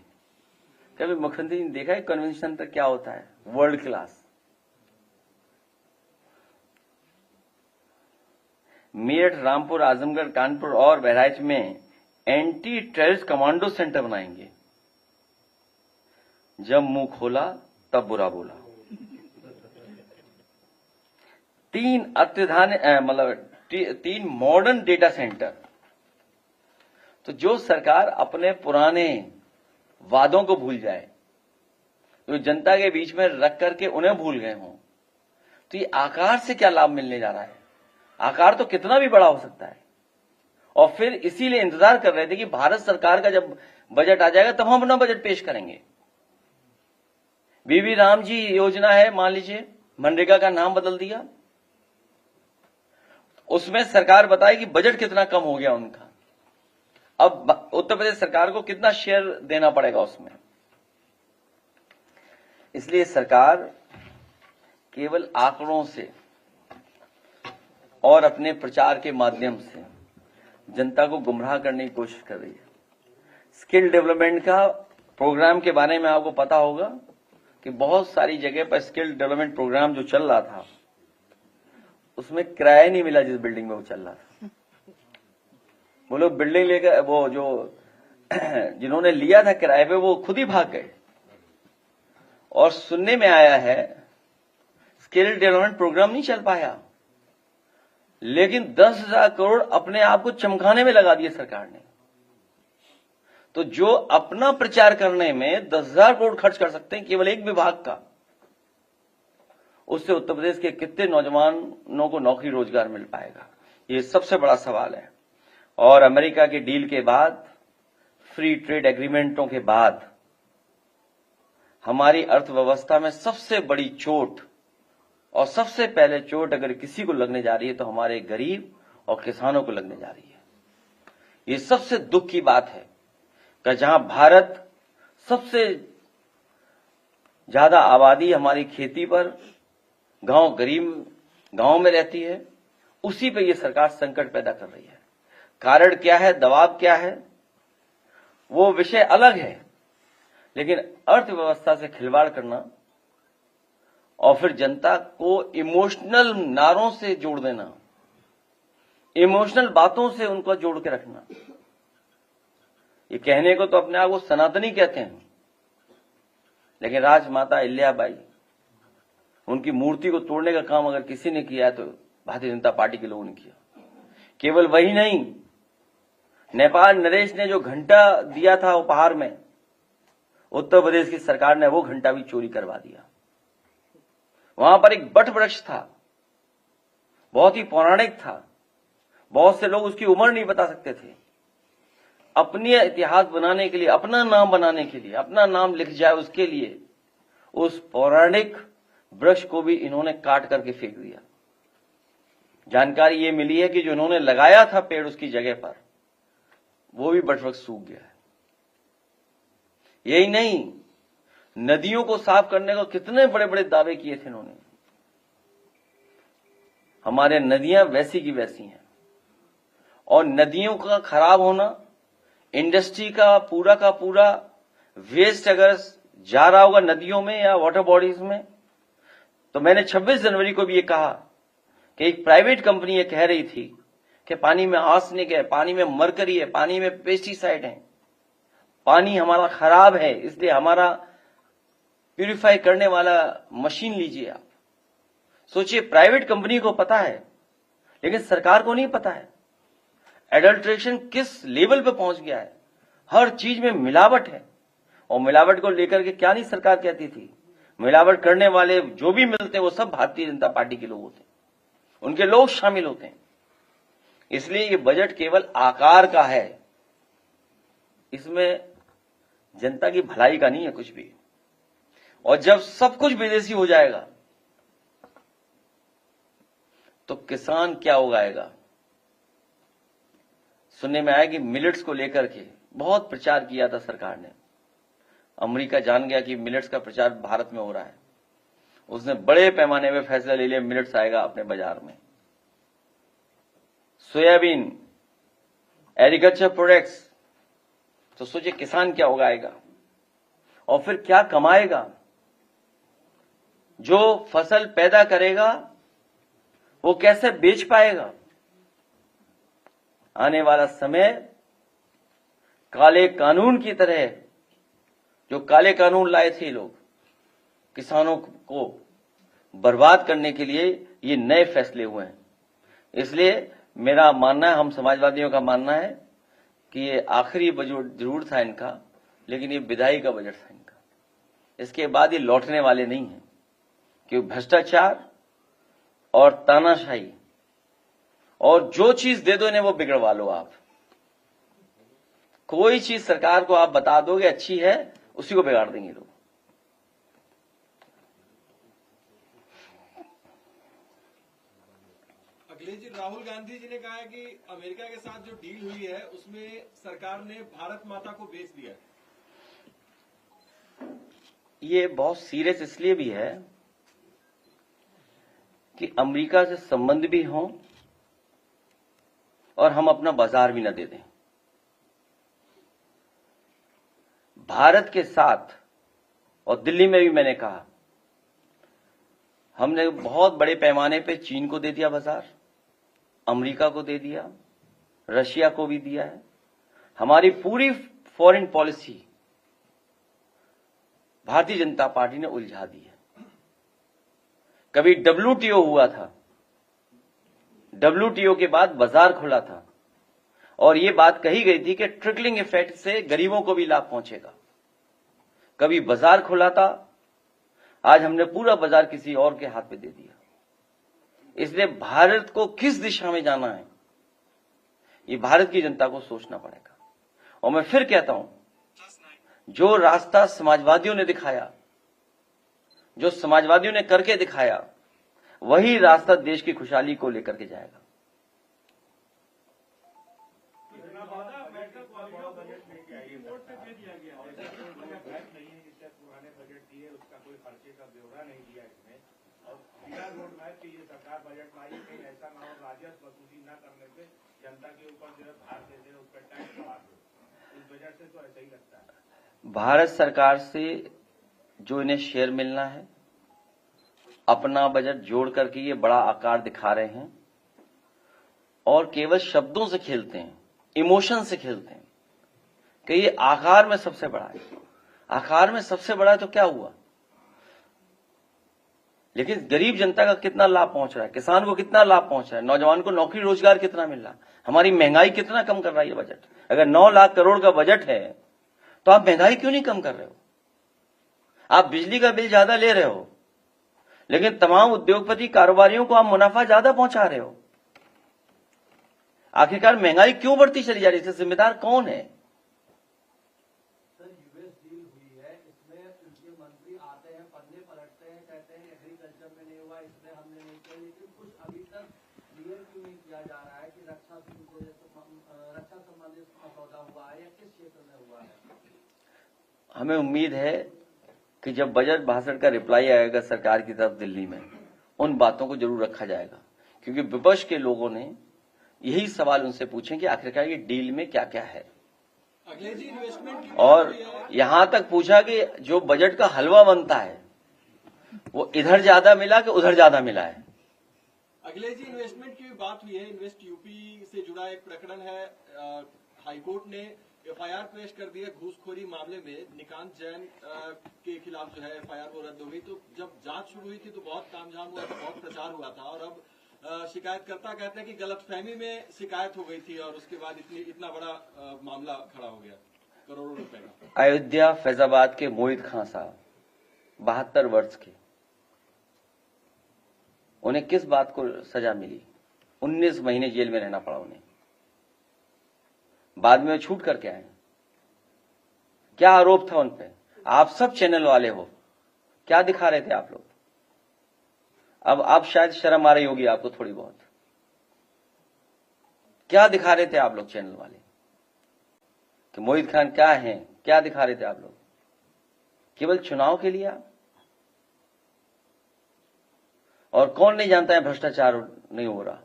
[SPEAKER 1] कभी मुख्यमंत्री ने देखा है कन्वेंशन सेंटर क्या होता है? World class. मेरठ, रामपुर, आजमगढ़, कानपुर और बहराइच में एंटी टेररिस्ट कमांडो सेंटर बनाएंगे। जब मुंह खोला तब बुरा बोला। 3 मॉडर्न डेटा सेंटर। तो जो सरकार अपने पुराने वादों को भूल जाए, जो जनता के बीच में रख करके उन्हें भूल गए हों, तो ये आकार से क्या लाभ मिलने जा रहा है? आकार तो कितना भी बड़ा हो सकता है। और फिर इसीलिए इंतजार कर रहे थे कि भारत सरकार का जब बजट आ जाएगा तब हम अपना बजट पेश करेंगे। बीबी राम जी योजना है, मान लीजिए मनरेगा का नाम बदल दिया, उसमें सरकार बताए कि बजट कितना कम हो गया उनका। अब उत्तर प्रदेश सरकार को कितना शेयर देना पड़ेगा उसमें। इसलिए सरकार केवल आंकड़ों से और अपने प्रचार के माध्यम से जनता को गुमराह करने की कोशिश कर रही है। स्किल डेवलपमेंट का प्रोग्राम के बारे में आपको पता होगा कि बहुत सारी जगह पर स्किल डेवलपमेंट प्रोग्राम जो चल रहा था उसमें किराया नहीं मिला जिस बिल्डिंग में वो चल रहा था। वो लोग बिल्डिंग लेकर, वो जो जिन्होंने लिया था किराए पे, वो खुद ही भाग गए। और सुनने में आया है स्किल डेवलपमेंट प्रोग्राम नहीं चल पाया, लेकिन 10,000 करोड़ अपने आप को चमकाने में लगा दिए सरकार ने। तो जो अपना प्रचार करने में 10,000 करोड़ खर्च कर सकते हैं केवल एक विभाग का, उससे उत्तर प्रदेश के कितने नौजवानों को नौकरी रोजगार मिल पाएगा? ये सबसे बड़ा सवाल है। और अमेरिका के डील के बाद, फ्री ट्रेड एग्रीमेंटों के बाद हमारी अर्थव्यवस्था में सबसे बड़ी चोट, और सबसे पहले चोट अगर किसी को लगने जा रही है तो हमारे गरीब और किसानों को लगने जा रही है। ये सबसे दुख की बात है कि जहां भारत सबसे ज्यादा आबादी हमारी खेती पर, गरीब गांव में रहती है, उसी पे ये सरकार संकट पैदा कर रही है। कारण क्या है, दबाव क्या है, वो विषय अलग है, लेकिन अर्थव्यवस्था से खिलवाड़ करना और फिर जनता को इमोशनल नारों से जोड़ देना, इमोशनल बातों से उनको जोड़ के रखना। ये कहने को तो अपने आप को सनातनी कहते हैं, लेकिन राजमाता अहिल्याबाई, उनकी मूर्ति को तोड़ने का काम अगर किसी ने किया है तो भारतीय जनता पार्टी के लोगों ने किया। केवल वही नहीं, नेपाल नरेश ने जो घंटा दिया था उपहार में, उत्तर प्रदेश की सरकार ने वो घंटा भी चोरी करवा दिया। वहां पर एक बट वृक्ष था, बहुत ही पौराणिक था, बहुत से लोग उसकी उम्र नहीं बता सकते थे। अपनी इतिहास बनाने के लिए, अपना नाम बनाने के लिए, अपना नाम लिख जाए उसके लिए, उस पौराणिक वृक्ष को भी इन्होंने काट करके फेंक दिया। जानकारी ये मिली है कि जो इन्होंने लगाया था पेड़ उसकी जगह पर, वो भी बट वृक्ष सूख गया है। यही नहीं, नदियों को साफ करने को कितने बड़े बड़े दावे किए थे इन्होंने। हमारे नदियां वैसी की वैसी हैं, और नदियों का खराब होना, इंडस्ट्री का पूरा वेस्ट अगर जा रहा होगा नदियों में या वाटर बॉडीज में, तो मैंने 26 जनवरी को भी ये कहा कि एक प्राइवेट कंपनी ये कह रही थी कि पानी में आर्सेनिक है, पानी में मरकरी है, पानी में पेस्टिसाइड है, पानी हमारा खराब है, इसलिए हमारा प्यूरिफाई करने वाला मशीन लीजिए आप। सोचिए, प्राइवेट कंपनी को पता है लेकिन सरकार को नहीं पता है। एडल्ट्रेशन किस लेवल पे पहुंच गया है, हर चीज में मिलावट है। और मिलावट को लेकर के क्या नहीं सरकार कहती थी, मिलावट करने वाले जो भी मिलते हैं वो सब भारतीय जनता पार्टी के लोग होते हैं, उनके लोग शामिल होते हैं। इसलिए ये बजट केवल आकार का है, इसमें जनता की भलाई का नहीं है कुछ भी। और जब सब कुछ विदेशी हो जाएगा तो किसान क्या उगाएगा? सुनने में आया कि मिलेट्स को लेकर के बहुत प्रचार किया था सरकार ने। अमेरिका जान गया कि मिलेट्स का प्रचार भारत में हो रहा है, उसने बड़े पैमाने में फैसला ले लिया, मिलेट्स आएगा अपने बाजार में। सोयाबीन, एग्रीकल्चर प्रोडक्ट्स, तो सोचिए किसान क्या उगाएगा और फिर क्या कमाएगा? जो फसल पैदा करेगा वो कैसे बेच पाएगा? आने वाला समय काले कानून की तरह, जो काले कानून लाए थे लोग किसानों को बर्बाद करने के लिए, ये नए फैसले हुए हैं। इसलिए मेरा मानना है, हम समाजवादियों का मानना है कि ये आखिरी बजट जरूर था इनका, लेकिन ये विदाई का बजट था इनका। इसके बाद ये लौटने वाले नहीं हैं, क्योंकि भ्रष्टाचार और तानाशाही और जो चीज दे दो इन्हें वो बिगड़वा लो आप। कोई चीज सरकार को आप बता दोगे अच्छी है, उसी को बिगाड़ देंगे लोग।
[SPEAKER 2] अखिलेश जी, राहुल गांधी जी ने कहा है कि अमेरिका के साथ जो डील हुई है उसमें सरकार ने भारत माता को बेच दिया।
[SPEAKER 1] ये बहुत सीरियस इसलिए भी है कि अमेरिका से संबंध भी हों और हम अपना बाजार भी न दे दें। भारत के साथ, और दिल्ली में भी मैंने कहा, हमने बहुत बड़े पैमाने पे चीन को दे दिया बाजार, अमेरिका को दे दिया, रशिया को भी दिया है। हमारी पूरी foreign policy Bharatiya Janata party ने उलझा दी है। कभी WTO हुआ था, WTO के बाद बाजार खुला था और ये बात कही गई थी कि ट्रिकलिंग इफेक्ट से गरीबों को भी लाभ पहुंचेगा। कभी बाजार खुला था, आज हमने पूरा बाजार किसी और के हाथ पे दे दिया। इसलिए भारत को किस दिशा में जाना है, ये भारत की जनता को सोचना पड़ेगा। और मैं फिर कहता हूं, जो रास्ता समाजवादियों ने दिखाया, जो समाजवादियों ने करके दिखाया, वही रास्ता देश की खुशहाली को लेकर के जाएगा। भारत सरकार से जो इन्हें शेयर मिलना है, अपना बजट जोड़ करके ये बड़ा आकार दिखा रहे हैं और केवल शब्दों से खेलते हैं, इमोशन से खेलते हैं कि ये आकार में सबसे बड़ा है। आकार में सबसे बड़ा है तो क्या हुआ, लेकिन गरीब जनता का कितना लाभ पहुंच रहा है, किसान को कितना लाभ पहुंच रहा है, नौजवान को नौकरी रोजगार कितना मिल रहा है, हमारी महंगाई कितना कम कर रहा है ये बजट। अगर 9 लाख करोड़ का बजट है तो आप महंगाई क्यों नहीं कम कर रहे हो? आप बिजली का बिल ज्यादा ले रहे हो, लेकिन तमाम उद्योगपति कारोबारियों को आप मुनाफा ज्यादा पहुंचा रहे हो। आखिरकार महंगाई क्यों बढ़ती चली जा रही है? इससे जिम्मेदार कौन है?
[SPEAKER 3] सर, यूएस डील हुई है, इसमें उनके मंत्री आते हैं, पन्ने पलटते हैं, कहते हैं एग्रीकल्चर में नहीं हुआ, इसमें हमने नहीं किया, लेकिन कुछ अभी तक क्लियर क्यों नहीं किया जा रहा है कि रक्षा संबंधित मसौदा हुआ है या किस क्षेत्र में हुआ है?
[SPEAKER 1] हमें उम्मीद है कि जब बजट भाषण का रिप्लाई आएगा सरकार की तरफ दिल्ली में, उन बातों को जरूर रखा जाएगा, क्योंकि विपक्ष के लोगों ने यही सवाल उनसे पूछे कि आखिरकार ये डील में क्या क्या है। और यहां तक पूछा कि जो बजट का हलवा बनता है वो इधर ज्यादा मिला कि उधर ज्यादा मिला है।
[SPEAKER 2] अखिलेश जी, इन्वेस्टमेंट की बात हुई है, इन्वेस्ट यूपी से जुड़ा एक प्रकरण है। हाईकोर्ट ने FIR पेश कर दी है घूसखोरी मामले में। निकांत जैन के खिलाफ जो है FIR वो रद्द हो गई। तो जब जांच शुरू हुई थी तो बहुत तामझाम हुआ था, बहुत प्रचार हुआ था, और अब शिकायतकर्ता कहते हैं कि गलतफहमी में शिकायत हो गई थी और उसके बाद इतना बड़ा मामला खड़ा हो गया, करोड़ों रुपए का।
[SPEAKER 1] अयोध्या फैजाबाद के मोहित खां साहब 72 वर्ष के, उन्हें किस बात को सजा मिली? 19 महीने जेल में रहना पड़ा उन्हें। बाद में छूट करके आए। क्या आरोप था उन पे? आप सब चैनल वाले हो, क्या दिखा रहे थे आप लोग? अब शायद शर्म आ रही होगी आपको थोड़ी बहुत। क्या दिखा रहे थे आप लोग चैनल वाले कि मोहित खान क्या हैं? क्या दिखा रहे थे आप लोग? केवल चुनाव के लिए आप? और कौन नहीं जानता है भ्रष्टाचार नहीं हो रहा?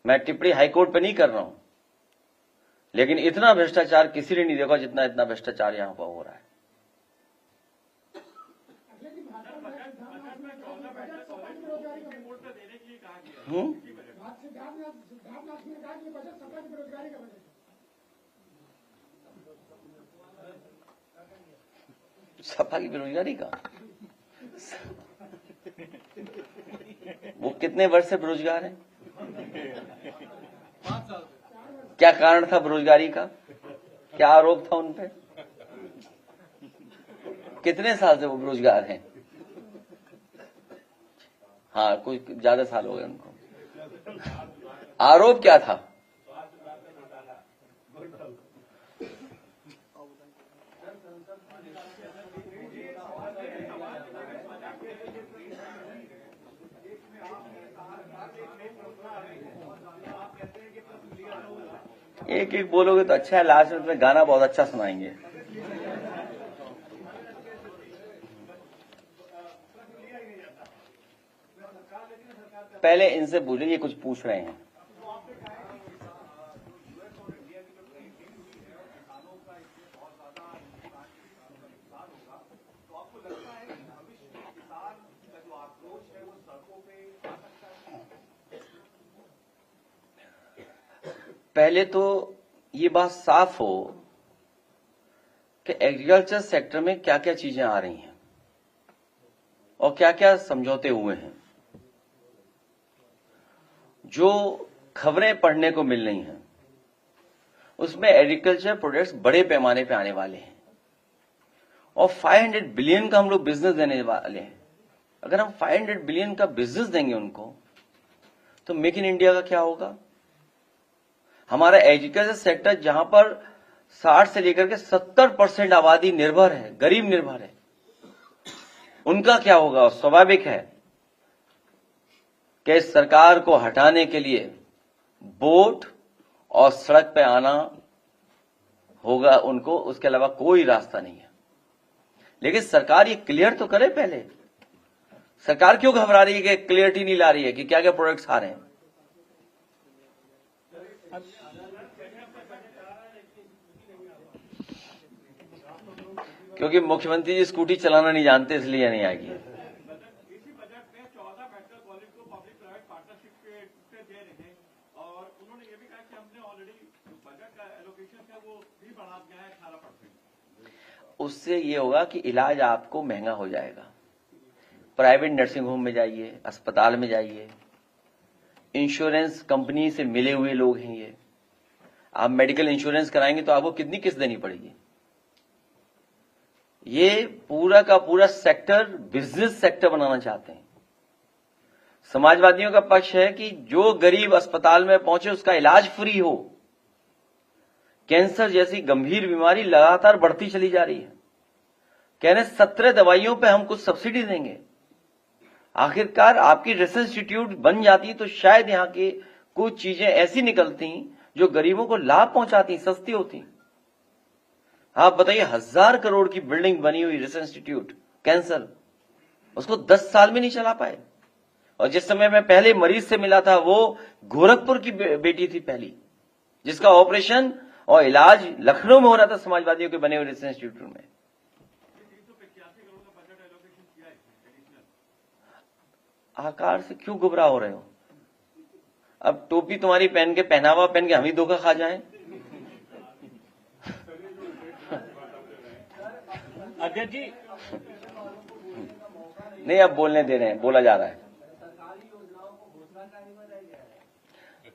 [SPEAKER 1] मैं टिप्पणी हाईकोर्ट पे नहीं कर रहा हूं, लेकिन इतना भ्रष्टाचार किसी ने नहीं देखा जितना इतना भ्रष्टाचार यहां पर हो रहा है। सपा की बेरोजगारी का वो कितने वर्ष से बेरोजगार है?
[SPEAKER 2] 5 साल से।
[SPEAKER 1] क्या कारण था बेरोजगारी का? क्या आरोप था उन पे? कितने साल से वो बेरोजगार हैं? हाँ, कुछ ज्यादा साल हो गए उनको। आरोप क्या था? एक एक बोलोगे तो अच्छा है, लास्ट में तुम्हें गाना बहुत अच्छा सुनाएंगे। पहले इनसे पूछो, ये कुछ पूछ रहे हैं। पहले तो ये बात साफ हो कि एग्रीकल्चर सेक्टर में क्या क्या चीजें आ रही हैं और क्या क्या समझौते हुए हैं। जो खबरें पढ़ने को मिल रही हैं उसमें एग्रीकल्चर प्रोडक्ट्स बड़े पैमाने पे आने वाले हैं और 500 बिलियन का हम लोग बिजनेस देने वाले हैं। अगर हम 500 बिलियन का बिजनेस देंगे उनको तो मेक इन इंडिया का क्या होगा? हमारा एग्रीकल्चर सेक्टर जहां पर 60 से लेकर के 70% आबादी निर्भर है, गरीब निर्भर है, उनका क्या होगा? स्वाभाविक है कि सरकार को हटाने के लिए बोट और सड़क पे आना होगा उनको, उसके अलावा कोई रास्ता नहीं है। लेकिन सरकार ये क्लियर तो करे पहले। सरकार क्यों घबरा रही है कि क्लियरिटी नहीं ला रही है कि क्या क्या प्रोडक्ट्स आ रहे हैं? क्योंकि मुख्यमंत्री जी स्कूटी चलाना नहीं जानते, इसलिए नहीं आएगी।
[SPEAKER 4] इसी बजट में 14 मेडिकल कॉलेज को पब्लिक प्राइवेट पार्टनरशिप पे दे रहे हैं और उन्होंने ये भी कहा कि हमने ऑलरेडी बजट का एलोकेशन है वो भी बढ़ा दिया है 18%।
[SPEAKER 1] उससे ये होगा कि इलाज आपको महंगा हो जाएगा। प्राइवेट नर्सिंग होम में जाइए, अस्पताल में जाइए, इंश्योरेंस कंपनी से मिले हुए लोग हैं ये। आप मेडिकल इंश्योरेंस कराएंगे तो आपको कितनी किस्त देनी पड़ेगी? ये पूरा का पूरा सेक्टर बिजनेस सेक्टर बनाना चाहते हैं। समाजवादियों का पक्ष है कि जो गरीब अस्पताल में पहुंचे उसका इलाज फ्री हो। कैंसर जैसी गंभीर बीमारी लगातार बढ़ती चली जा रही है। कह रहे 17 दवाइयों पे हम कुछ सब्सिडी देंगे। आखिरकार आपकी रिसर्च इंस्टीट्यूट बन जाती तो शायद यहां की कुछ चीजें ऐसी निकलती जो गरीबों को लाभ पहुंचाती, सस्ती होती। आप बताइए, 1000 करोड़ की बिल्डिंग बनी हुई रिसर्च इंस्टीट्यूट कैंसर, उसको 10 साल में नहीं चला पाए। और जिस समय मैं पहले मरीज से मिला था वो गोरखपुर की बेटी थी पहली, जिसका ऑपरेशन और इलाज लखनऊ में हो रहा था समाजवादियों के बने हुए रिसर्च इंस्टीट्यूट में।
[SPEAKER 4] 385 करोड़ का बजट एलोकेशन किया है एडिशनल।
[SPEAKER 1] आकार से क्यों घबरा हो रहे हो? अब टोपी तुम्हारी पहन के, पहनावा पहन के हम ही धोखा खा जाएं?
[SPEAKER 4] अध्यक्ष जी
[SPEAKER 1] नहीं, अब बोलने दे रहे हैं, बोला जा रहा है।
[SPEAKER 3] सरकारी योजनाओं को घोषणाकारी बनाया गया है।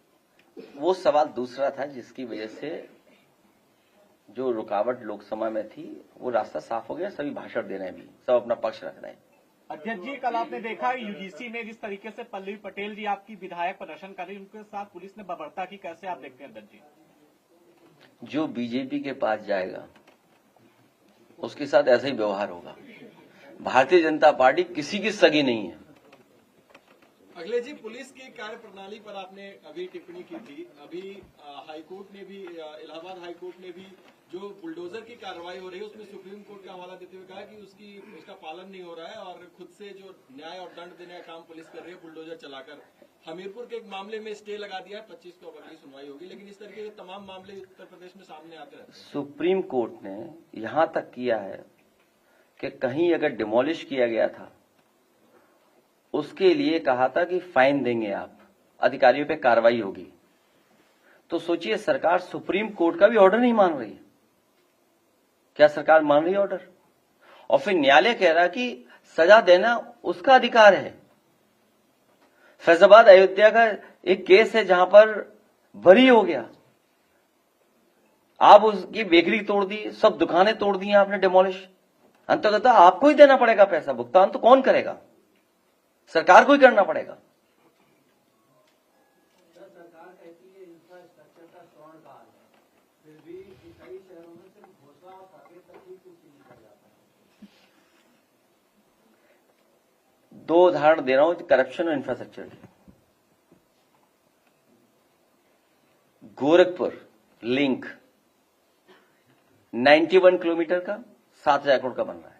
[SPEAKER 1] वो सवाल दूसरा था जिसकी वजह से जो रुकावट लोकसभा में थी वो रास्ता साफ हो गया। सभी भाषण दे रहे हैं, भी सब अपना पक्ष रख रहे हैं।
[SPEAKER 4] अध्यक्ष जी, कल आपने देखा यूजीसी में जिस तरीके से पल्लवी पटेल जी आपकी विधायक प्रदर्शन कर रही, उनके साथ पुलिस ने बर्बरता की, कैसे आप देखते हैं अध्यक्ष जी?
[SPEAKER 1] जो बीजेपी के पास जाएगा उसके साथ ऐसा ही व्यवहार होगा। भारतीय जनता पार्टी किसी की सगी नहीं है।
[SPEAKER 2] अखिलेश जी, पुलिस की कार्य प्रणाली पर आपने अभी टिप्पणी की थी। अभी हाईकोर्ट ने भी, इलाहाबाद हाईकोर्ट ने भी जो बुलडोजर की कार्रवाई हो रही है उसमें सुप्रीम कोर्ट का हवाला देते हुए कहा कि उसका पालन नहीं हो रहा है और खुद से जो न्याय और दंड देने का काम पुलिस कर रही है बुलडोजर चलाकर। हमीरपुर के एक मामले में स्टे लगा दिया है, 25 को अगली सुनवाई होगी, लेकिन इस तरह के तमाम मामले उत्तर प्रदेश में सामने आते रहते हैं।
[SPEAKER 1] सुप्रीम कोर्ट ने यहां तक किया है कि कहीं अगर डिमोलिश किया गया था उसके लिए कहा था कि फाइन देंगे, आप अधिकारियों पे कार्रवाई होगी। तो सोचिए, सरकार सुप्रीम कोर्ट का भी ऑर्डर नहीं मान रही है। क्या सरकार मान रही है ऑर्डर? और फिर न्यायालय कह रहा कि सजा देना उसका अधिकार है। फैजाबाद अयोध्या का एक केस है जहां पर बरी हो गया, आप उसकी बेकरी तोड़ दी, सब दुकानें तोड़ दी आपने, डिमोलिश। अंततः आपको ही देना पड़ेगा पैसा, भुगतान तो कौन करेगा? सरकार को ही करना पड़ेगा।
[SPEAKER 3] सरकार कहती है इंफ्रास्ट्रक्चर का स्वर्णकाल है, फिर भी कई शहरों में सिर्फ घोषणा और टारगेट तक ही कुछ नहीं कर जाता है।
[SPEAKER 1] 2 उदाहरण दे रहा हूं करप्शन और इंफ्रास्ट्रक्चर के। गोरखपुर लिंक 91 किलोमीटर का 7,000 करोड़ का बन रहा है।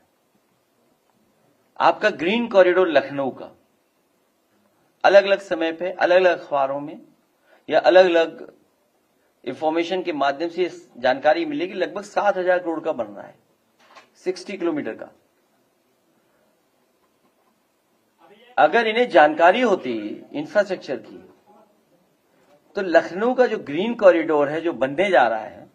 [SPEAKER 1] आपका ग्रीन कॉरिडोर लखनऊ का अलग अलग समय पे अलग अलग अखबारों में या अलग अलग इंफॉर्मेशन के माध्यम से जानकारी मिलेगी, लगभग 7,000 करोड़ का बन रहा है, 60 किलोमीटर का। अगर इन्हें जानकारी होती इंफ्रास्ट्रक्चर की तो लखनऊ का जो ग्रीन कॉरिडोर है जो बनने जा रहा है,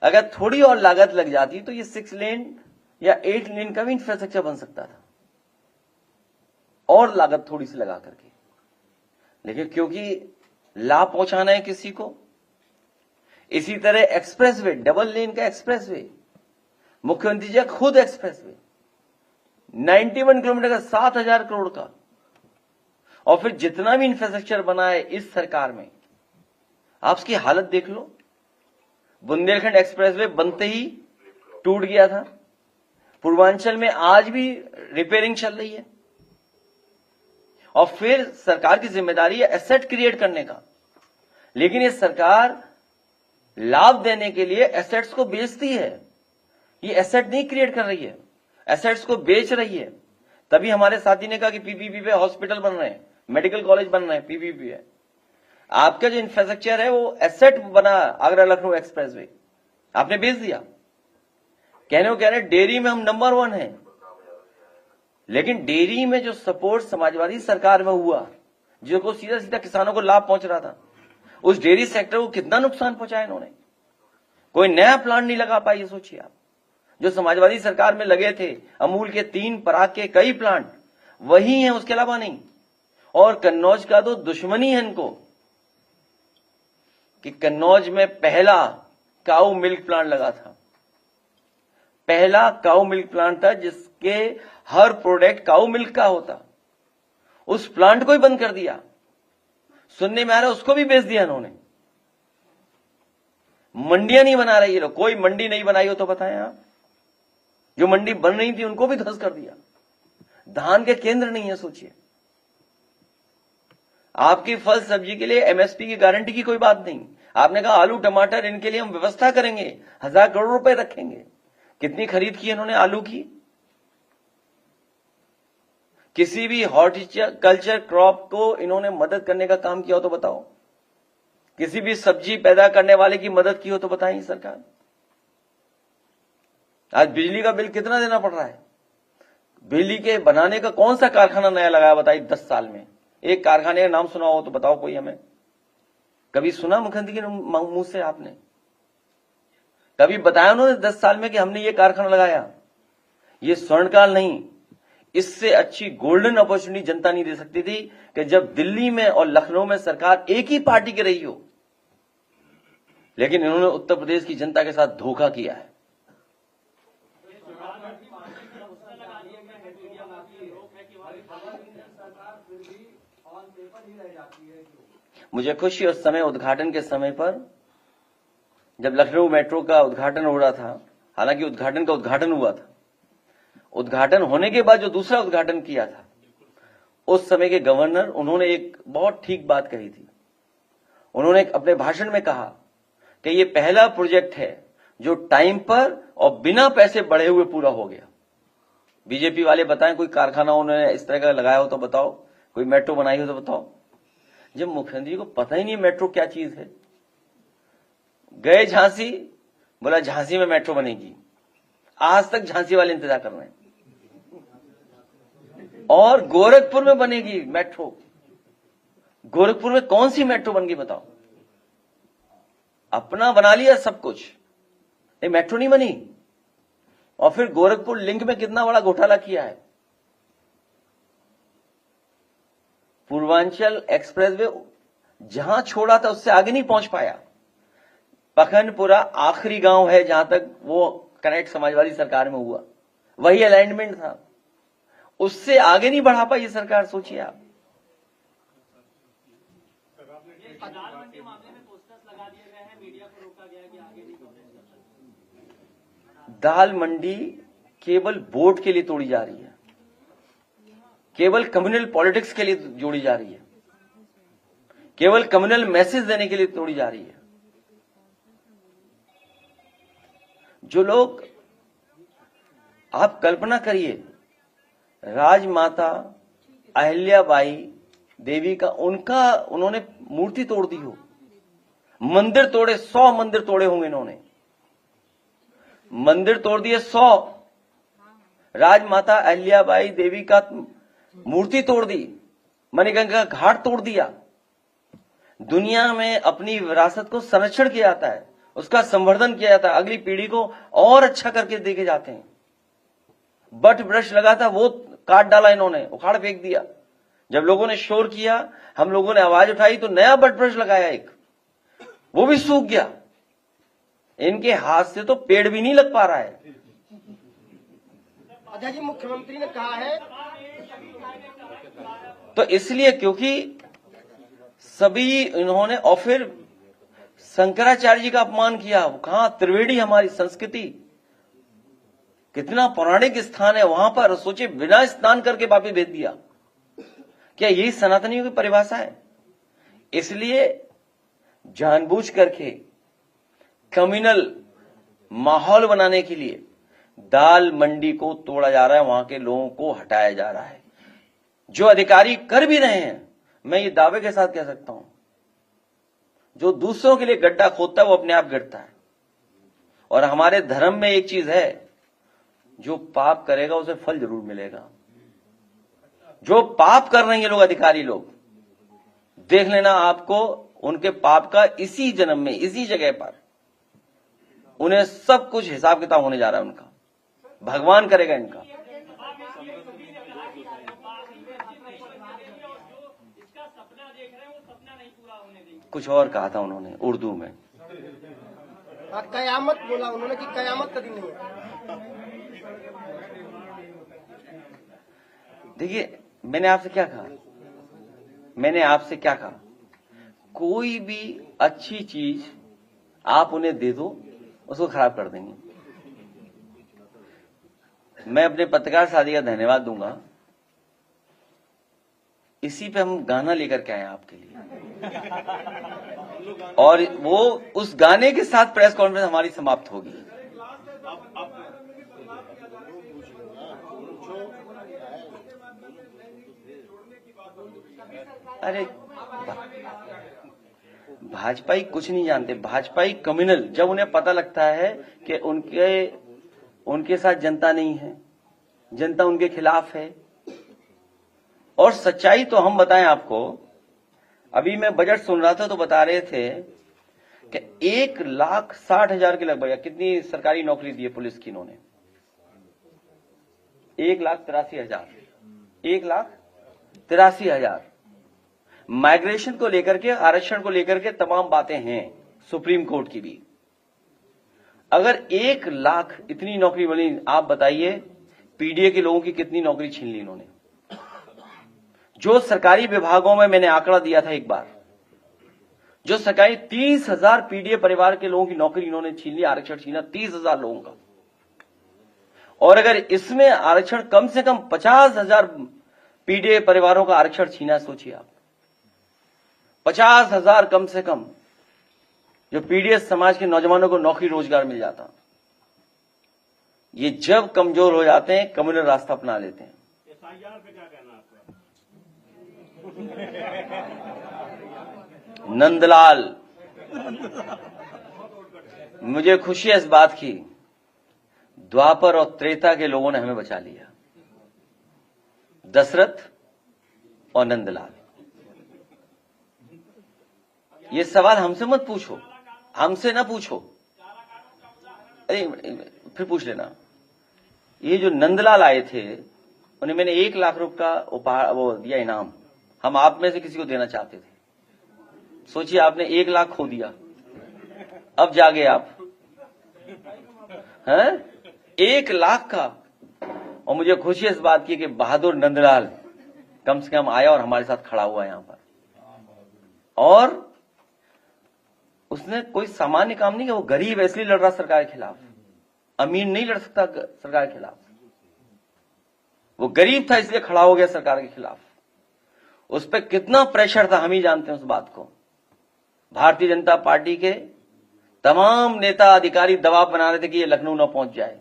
[SPEAKER 1] अगर थोड़ी और लागत लग जाती तो ये 6 लेन या 8 लेन का भी इंफ्रास्ट्रक्चर बन सकता था, और लागत थोड़ी सी लगा करके। लेकिन क्योंकि लाभ पहुंचाना है किसी को, इसी तरह एक्सप्रेसवे, डबल लेन का एक्सप्रेसवे, मुख्यमंत्री जी खुद एक्सप्रेसवे 91 किलोमीटर का 7,000 करोड़ का। और फिर जितना भी इंफ्रास्ट्रक्चर बना है इस सरकार में, आप उसकी हालत देख लो। बुंदेलखंड एक्सप्रेसवे बनते ही टूट गया था, पूर्वांचल में आज भी रिपेयरिंग चल रही है। और फिर सरकार की जिम्मेदारी है एसेट क्रिएट करने का, लेकिन ये सरकार लाभ देने के लिए एसेट्स को बेचती है। ये एसेट नहीं क्रिएट कर रही है, एसेट्स को बेच रही है। तभी हमारे साथी ने कहा कि पीपीपी पे हॉस्पिटल बन रहे हैं, मेडिकल कॉलेज बन रहे हैं, पीपीपी है। आपका जो इंफ्रास्ट्रक्चर है वो एसेट बना, आगरा लखनऊ एक्सप्रेसवे आपने बेच दिया। कह रहे डेयरी में हम नंबर 1 हैं, लेकिन डेयरी में जो सपोर्ट समाजवादी सरकार में हुआ, जिसको सीधा सीधा किसानों को लाभ पहुंच रहा था, उस डेयरी सेक्टर को कितना नुकसान पहुंचाया इन्होंने। कोई नया प्लांट नहीं लगा पाई, ये सोचिए आप। जो समाजवादी सरकार में लगे थे, अमूल के 3 पराग के कई प्लांट वही हैं, उसके अलावा नहीं। और कन्नौज का तो दुश्मनी है इनको, कि कन्नौज में पहला काऊ मिल्क प्लांट लगा था, पहला काऊ मिल्क प्लांट था जिसके हर प्रोडक्ट काऊ मिल्क का होता। उस प्लांट को ही बंद कर दिया। सुनने में आ रहा है उसको भी बेच दिया इन्होंने। मंडियां नहीं बना रही है लोग, कोई मंडी नहीं बनाई हो तो बताएं आप। जो मंडी बन रही थी उनको भी ध्वस्त कर दिया। धान के केंद्र नहीं है, सोचिए। आपकी फल सब्जी के लिए एमएसपी की गारंटी की कोई बात नहीं। आपने कहा आलू टमाटर इनके लिए हम व्यवस्था करेंगे, 1,000 करोड़ रुपए रखेंगे। कितनी खरीद की इन्होंने आलू की? किसी भी हॉर्टिकल्चर क्रॉप को इन्होंने मदद करने का काम किया हो तो बताओ। किसी भी सब्जी पैदा करने वाले की मदद की हो तो बताएं सरकार। आज बिजली का बिल कितना देना पड़ रहा है? बिजली के बनाने का कौन सा कारखाना नया लगाया बताइए 10 साल में? एक कारखाने का नाम सुना हो तो बताओ कोई हमें। कभी सुना मुख्यमंत्री के मुंह से आपने? कभी बताया उन्होंने 10 साल में कि हमने ये कारखाना लगाया? ये स्वर्णकाल नहीं, इससे अच्छी गोल्डन अपॉर्चुनिटी जनता नहीं दे सकती थी कि जब दिल्ली में और लखनऊ में सरकार एक ही पार्टी की रही हो। लेकिन इन्होंने उत्तर प्रदेश की जनता के साथ धोखा किया है। मुझे खुशी उस समय उद्घाटन के समय पर, जब लखनऊ मेट्रो का उद्घाटन हो रहा था, हालांकि उद्घाटन का उद्घाटन हुआ था। उद्घाटन होने के बाद जो दूसरा उद्घाटन किया था, उस समय के गवर्नर, उन्होंने एक बहुत ठीक बात कही थी। उन्होंने अपने भाषण में कहा कि ये पहला प्रोजेक्ट है जो टाइम पर और बिना पैसे बढ़े हुए पूरा हो गया। बीजेपी वाले बताएं कोई कारखाना उन्होंने इस तरह का लगाया हो तो बताओ, कोई मेट्रो बनाई हो तो बताओ। जब मुख्यमंत्री को पता ही नहीं मेट्रो क्या चीज है, गए झांसी, बोला झांसी में मेट्रो बनेगी। आज तक झांसी वाले इंतजार कर रहे हैं। और गोरखपुर में बनेगी मेट्रो। गोरखपुर में कौन सी मेट्रो बन गई बताओ? अपना बना लिया सब कुछ, ये मेट्रो नहीं बनी। और फिर गोरखपुर लिंक में कितना बड़ा घोटाला किया है। पूर्वांचल एक्सप्रेसवे जहां छोड़ा था उससे आगे नहीं पहुंच पाया। पखनपुरा आखिरी गांव है जहां तक वो कनेक्ट समाजवादी सरकार में हुआ, वही अलाइनमेंट था, उससे आगे नहीं बढ़ा पाई ये सरकार। सोचिए आप।
[SPEAKER 3] दाल मंडी मामले में पोस्टर्स लगा दिए गए हैं, मीडिया को रोका गया कि आगे नहीं कवरेज कर सकते।
[SPEAKER 1] दाल मंडी केवल वोट के लिए तोड़ी जा रही है, केवल कम्युनल पॉलिटिक्स के लिए जोड़ी जा रही है, केवल कम्युनल मैसेज देने के लिए तोड़ी जा रही है। जो लोग, आप कल्पना करिए, राजमाता अहिल्याबाई देवी का उन्होंने मूर्ति तोड़ दी हो, मंदिर तोड़े, 100 मंदिर तोड़े होंगे इन्होंने, मंदिर तोड़ दिए 100। राजमाता अहिल्याबाई देवी का मूर्ति तोड़ दी, मणिगंगा घाट तोड़ दिया। दुनिया में अपनी विरासत को संरक्षण किया जाता है, उसका संवर्धन किया जाता है, अगली पीढ़ी को और अच्छा करके देके जाते हैं। बट ब्रश लगा था वो काट डाला इन्होंने, उखाड़ फेंक दिया। जब लोगों ने शोर किया, हम लोगों ने आवाज उठाई तो नया बट ब्रश लगाया एक, वो भी सूख गया। इनके हाथ से तो पेड़ भी नहीं लग पा रहा है।
[SPEAKER 5] अच्छा जी, मुख्यमंत्री ने कहा है
[SPEAKER 1] तो इसलिए क्योंकि सभी इन्होंने, और फिर शंकराचार्य जी का अपमान किया। कहां? त्रिवेणी, हमारी संस्कृति, कितना पौराणिक स्थान है वहां पर, सोचिए बिना स्नान करके वापिस भेज दिया। क्या यही सनातनियों की परिभाषा है? इसलिए जानबूझ करके कम्युनल माहौल बनाने के लिए दाल मंडी को तोड़ा जा रहा है, वहां के लोगों को हटाया जा रहा है। जो अधिकारी कर भी रहे हैं, मैं ये दावे के साथ कह सकता हूं, जो दूसरों के लिए गड्ढा खोदता है वो अपने आप गिरता है। और हमारे धर्म में एक चीज है, जो पाप करेगा उसे फल जरूर मिलेगा। जो पाप कर रहे हैं लोग, अधिकारी लोग, देख लेना आपको उनके पाप का इसी जन्म में, इसी जगह पर उन्हें सब कुछ हिसाब किताब होने जा रहा है उनका। भगवान करेगा इनका। कुछ और कहा था उन्होंने उर्दू में,
[SPEAKER 5] कयामत बोला उन्होंने कि कयामत कभी नहीं है।
[SPEAKER 1] देखिए, मैंने आपसे क्या कहा? मैंने आपसे क्या कहा? कोई भी अच्छी चीज आप उन्हें दे दो, उसको खराब कर देंगे। मैं अपने पत्रकार साथी का धन्यवाद दूंगा। इसी पे हम गाना लेकर के आए आपके लिए, और वो उस गाने के साथ प्रेस कॉन्फ्रेंस हमारी समाप्त होगी। अरे भाजपाई कुछ नहीं जानते। भाजपाई कम्युनल, जब उन्हें पता लगता है कि उनके साथ जनता नहीं है, जनता उनके खिलाफ है। और सच्चाई तो हम बताएं आपको, अभी मैं बजट सुन रहा था तो बता रहे थे कि 1,60,000 के लगभग, कितनी सरकारी नौकरी दी है पुलिस की इन्होंने? 1,83,000। 1,83,000। माइग्रेशन को लेकर के, आरक्षण को लेकर के तमाम बातें हैं सुप्रीम कोर्ट की भी। अगर 1 लाख इतनी नौकरी मिली, आप बताइए पीडीए के लोगों की कितनी नौकरी छीन ली इन्होंने। जो सरकारी विभागों में, मैंने आंकड़ा दिया था एक बार, जो सरकारी 30,000 पीडीए परिवार के लोगों की नौकरी इन्होंने छीन ली, आरक्षण छीना 30,000 लोगों का। और अगर इसमें आरक्षण कम से कम 50,000 पीडीए परिवारों का आरक्षण छीना, सोचिए आप, 50,000 कम से कम जो पीडीएस समाज के नौजवानों को नौकरी रोजगार मिल जाता। ये जब कमजोर हो जाते हैं कम्युनल रास्ता अपना लेते हैं।
[SPEAKER 4] SIR पे क्या कहना आपका?
[SPEAKER 1] नंदलाल, मुझे खुशी है इस बात की, द्वापर और त्रेता के लोगों ने हमें बचा लिया, दशरथ और नंदलाल। ये सवाल हमसे मत पूछो, हमसे ना पूछो, अरे फिर पूछ लेना। ये जो नंदलाल आए थे उन्हें मैंने 1 लाख रुपए का उपहार वो दिया, इनाम। हम आप में से किसी को देना चाहते थे। सोचिए, आपने 1 लाख खो दिया, अब जागे आप हैं 1 लाख का। और मुझे खुशी इस बात की कि बहादुर नंदलाल कम से कम आया और हमारे साथ खड़ा हुआ यहां पर। और उसने कोई सामान्य काम नहीं किया, वो गरीब है इसलिए लड़ रहा सरकार के खिलाफ, अमीर नहीं लड़ सकता सरकार के खिलाफ। वो गरीब था इसलिए खड़ा हो गया सरकार के खिलाफ। उस पर कितना प्रेशर था हम ही जानते हैं उस बात को। भारतीय जनता पार्टी के तमाम नेता अधिकारी दबाव बना रहे थे कि ये लखनऊ न पहुंच जाए।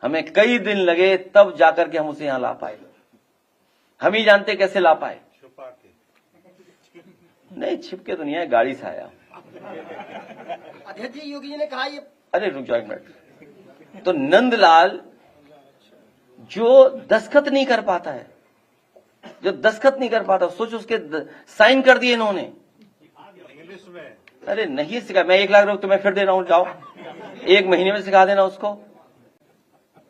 [SPEAKER 1] हमें कई दिन लगे तब जाकर के हम उसे यहां ला पाए। हम ही जानते कैसे ला पाए। नहीं, छिपके तो नहीं है, गाड़ी से आया।
[SPEAKER 5] अध्यक्ष जी, योगी जी ने कहा ये
[SPEAKER 1] अरे रुक जाओ एक मिनट। तो नंदलाल जो दस्तखत नहीं कर पाता है, जो दस्तखत नहीं कर पाता, सोच उसके साइन कर दिए इन्होंने।
[SPEAKER 4] इंग्लिश में
[SPEAKER 1] अरे नहीं सिखा, मैं 1 लाख रुपए तुम्हें फिर दे रहा हूं, जाओ 1 महीने में सिखा देना उसको।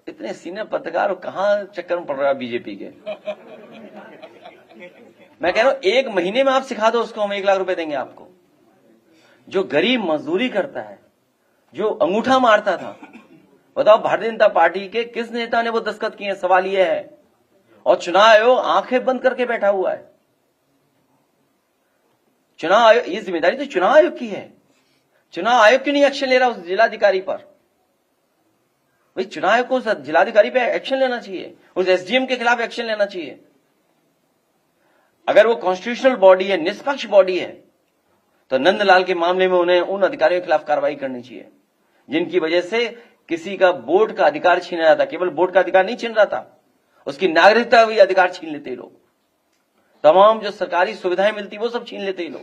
[SPEAKER 1] इतने सीनियर पत्रकार कहां चक्कर में पड़ रहा है बीजेपी के। मैं कह रहा हूं 1 महीने में आप सिखा दो उसको, हम 1 लाख रुपए देंगे आपको। जो गरीब मजदूरी करता है, जो अंगूठा मारता था, बताओ भारतीय जनता पार्टी के किस नेता ने वो दस्तखत किए? सवाल ये है। और चुनाव आयोग आंखें बंद करके बैठा हुआ है। चुनाव आयोग, ये जिम्मेदारी तो चुनाव आयोग की है। चुनाव आयोग क्यों नहीं एक्शन ले रहा उस जिलाधिकारी पर? भाई चुनाव आयोग को उस जिलाधिकारी पे एक्शन लेना चाहिए, उस एसडीएम के खिलाफ एक्शन लेना चाहिए। अगर वो कॉन्स्टिट्यूशनल बॉडी है, निष्पक्ष बॉडी है, तो नंदलाल के मामले में उन्हें उन अधिकारियों के खिलाफ कार्रवाई करनी चाहिए जिनकी वजह से किसी का वोट का अधिकार छीना जाता। केवल वोट का अधिकार नहीं छीन रहा था, उसकी नागरिकता भी अधिकार छीन लेते लोग। तमाम जो सरकारी सुविधाएं मिलती वो सब छीन लेते लोग।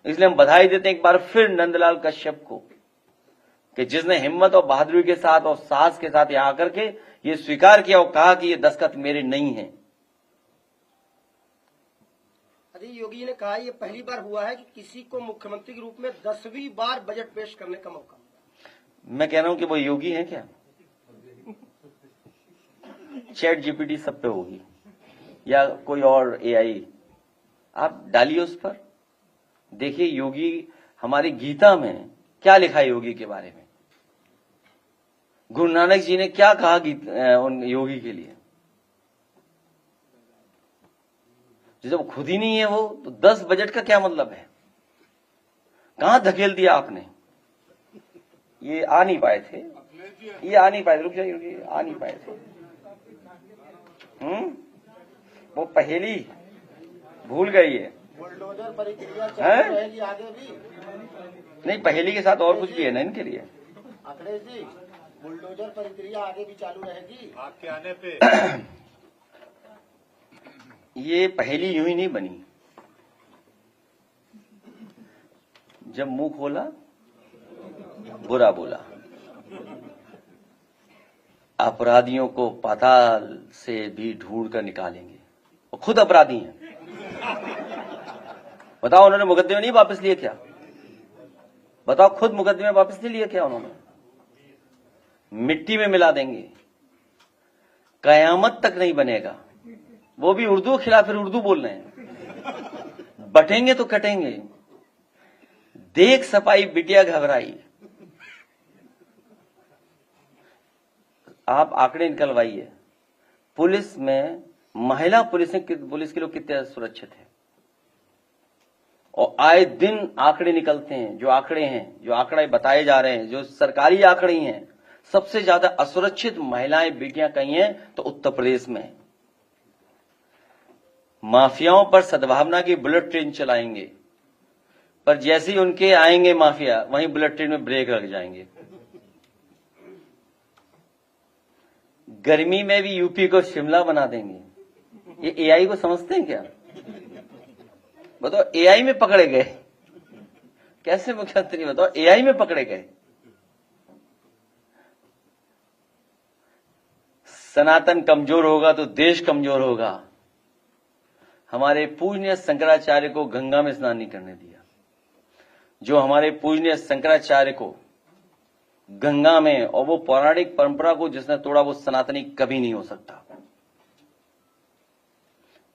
[SPEAKER 1] इसलिए हम बधाई देते हैं एक बार फिर नंदलाल कश्यप को कि जिसने हिम्मत और बहादुरी के साथ और साहस के साथ यहां आकर के ये स्वीकार किया और कहा कि ये दस्तखत मेरे नहीं है।
[SPEAKER 5] अरे योगी जी ने कहा ये पहली बार हुआ है कि किसी को मुख्यमंत्री के रूप में 10वीं बार बजट पेश करने का मौका मिला।
[SPEAKER 1] मैं कह रहा हूं कि वो योगी है क्या? चैट जीपीटी सब पे होगी या कोई और एआई, आप डालिए उस पर, देखिए योगी, हमारी गीता में क्या लिखा है योगी के बारे में। गुरु नानक जी ने क्या कहा उन योगी के लिए। जब खुद ही नहीं है वो, तो 10 बजट का क्या मतलब है? कहां धकेल दिया आपने? ये आ नहीं पाए थे, ये आ नहीं पाए थे, रुक जाइए, रुकिए, आ नहीं पाए थे। वो पहेली भूल गई है।
[SPEAKER 5] बुलडोजर प्रक्रिया चालू रहेगी आगे भी?
[SPEAKER 1] नहीं, पहेली के साथ और कुछ भी है ना इनके लिए।
[SPEAKER 5] अखिलेश जी, बुलडोजर प्रक्रिया आगे भी चालू रहेगी
[SPEAKER 4] आपके आने पे?
[SPEAKER 1] ये पहेली यूं ही नहीं बनी। जब मुंह खोला बुरा बोला। अपराधियों को पाताल से भी ढूंढ कर निकालेंगे। वो खुद अपराधी हैं। बताओ उन्होंने मुकदमे नहीं वापस लिए क्या? बताओ खुद मुकदमे वापस नहीं लिए क्या उन्होंने? मिट्टी में मिला देंगे, कयामत तक नहीं बनेगा। वो भी उर्दू के खिलाफ, फिर उर्दू बोल रहे हैं। बटेंगे तो कटेंगे। देख सपाई बिटिया घबराई। आप आंकड़े निकलवाइए, पुलिस में, महिला पुलिस के लोग कितने सुरक्षित हैं। और आए दिन आंकड़े निकलते हैं, जो आंकड़े हैं, जो आंकड़े बताए जा रहे हैं, जो सरकारी आंकड़े हैं, सबसे ज्यादा असुरक्षित महिलाएं बेटियां कहीं हैं तो उत्तर प्रदेश में। माफियाओं पर सद्भावना की बुलेट ट्रेन चलाएंगे, पर जैसे ही उनके आएंगे माफिया, वहीं बुलेट ट्रेन में ब्रेक लग जाएंगे। गर्मी में भी यूपी को शिमला बना देंगे। ये एआई को समझते हैं क्या? बताओ, एआई में पकड़े गए कैसे मुख्यमंत्री? बताओ, एआई में पकड़े गए। सनातन कमजोर होगा तो देश कमजोर होगा। हमारे पूज्य शंकराचार्य को गंगा में स्नान नहीं करने दिया। जो हमारे पूज्य शंकराचार्य को गंगा में, और वो पौराणिक परंपरा को जिसने तोड़ा वो सनातनी कभी नहीं हो सकता।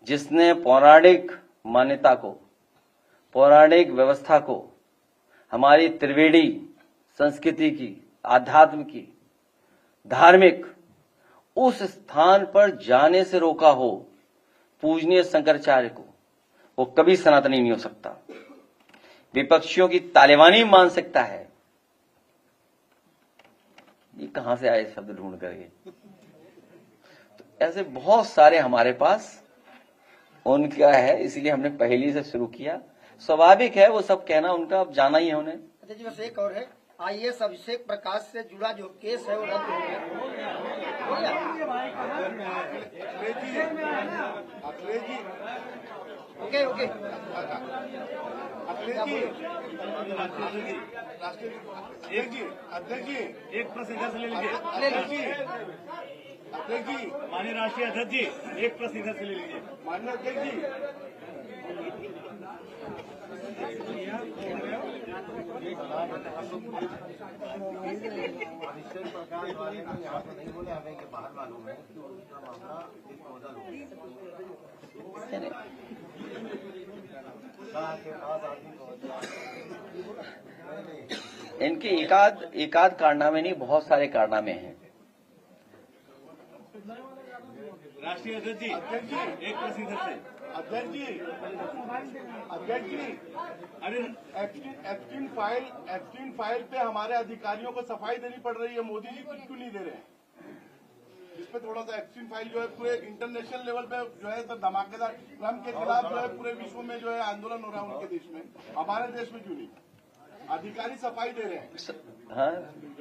[SPEAKER 1] जिसने पौराणिक मान्यता को, पौराणिक व्यवस्था को, हमारी त्रिवेणी संस्कृति की, आध्यात्म की, धार्मिक, उस स्थान पर जाने से रोका हो पूजनीय शंकराचार्य को, वो कभी सनातनी नहीं हो सकता। विपक्षियों की तालिबानी मान सकता है। ये कहां से आए शब्द ढूंढ करके? तो ऐसे बहुत सारे हमारे पास उनका है, इसलिए हमने पहली से शुरू किया। स्वाभाविक है वो सब कहना उनका, अब जाना ही है उन्हें।
[SPEAKER 5] अच्छा जी, बस एक और है, आईएएस अभिषेक प्रकाश से जुड़ा जो केस है वो रद्द हो गया। Okay okay.
[SPEAKER 4] अध्यक्ष जी, एक प्रश्न इधर से ले लीजिए। अध्यक्ष जी, माननीय राष्ट्रीय अध्यक्ष जी, एक प्रश्न इधर से ले लीजिए। माननीय अध्यक्ष जी,
[SPEAKER 3] अभिषेक प्रकाश वाले नहीं बोले, हमें ये बाहर मालूम है कि उनका मामला एक बदल हो
[SPEAKER 1] इनके एकाध कारनामे नहीं, बहुत सारे कारनामे हैं।
[SPEAKER 4] राष्ट्रीय अध्यक्ष जी, एक प्रश्न इधर से। अध्यक्ष जी, अरे एक्सट्रीम फाइल पे हमारे अधिकारियों को सफाई देनी पड़ रही है, मोदी जी क्यों नहीं दे रहे हैं? इस पे थोड़ा सा एक्सट्रीम फाइल जो है पूरे इंटरनेशनल लेवल पे जो है तो धमाकेदार ट्रम्प के खिलाफ जो है पूरे विश्व में जो है आंदोलन हो रहा है उनके देश में, हमारे देश में क्यों नहीं? अधिकारी सफाई दे रहे हैं।
[SPEAKER 1] हाँ,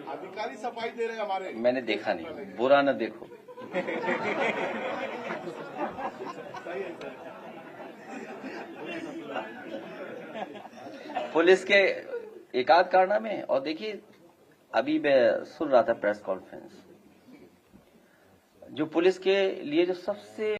[SPEAKER 4] अधिकारी सफाई दे रहे हैं हमारे।
[SPEAKER 1] मैंने देखा नहीं, बुरा न देखो। पुलिस के एकाध कारनामे हैं। और देखिए, अभी मैं सुन रहा था प्रेस कॉन्फ्रेंस, जो पुलिस के लिए जो सबसे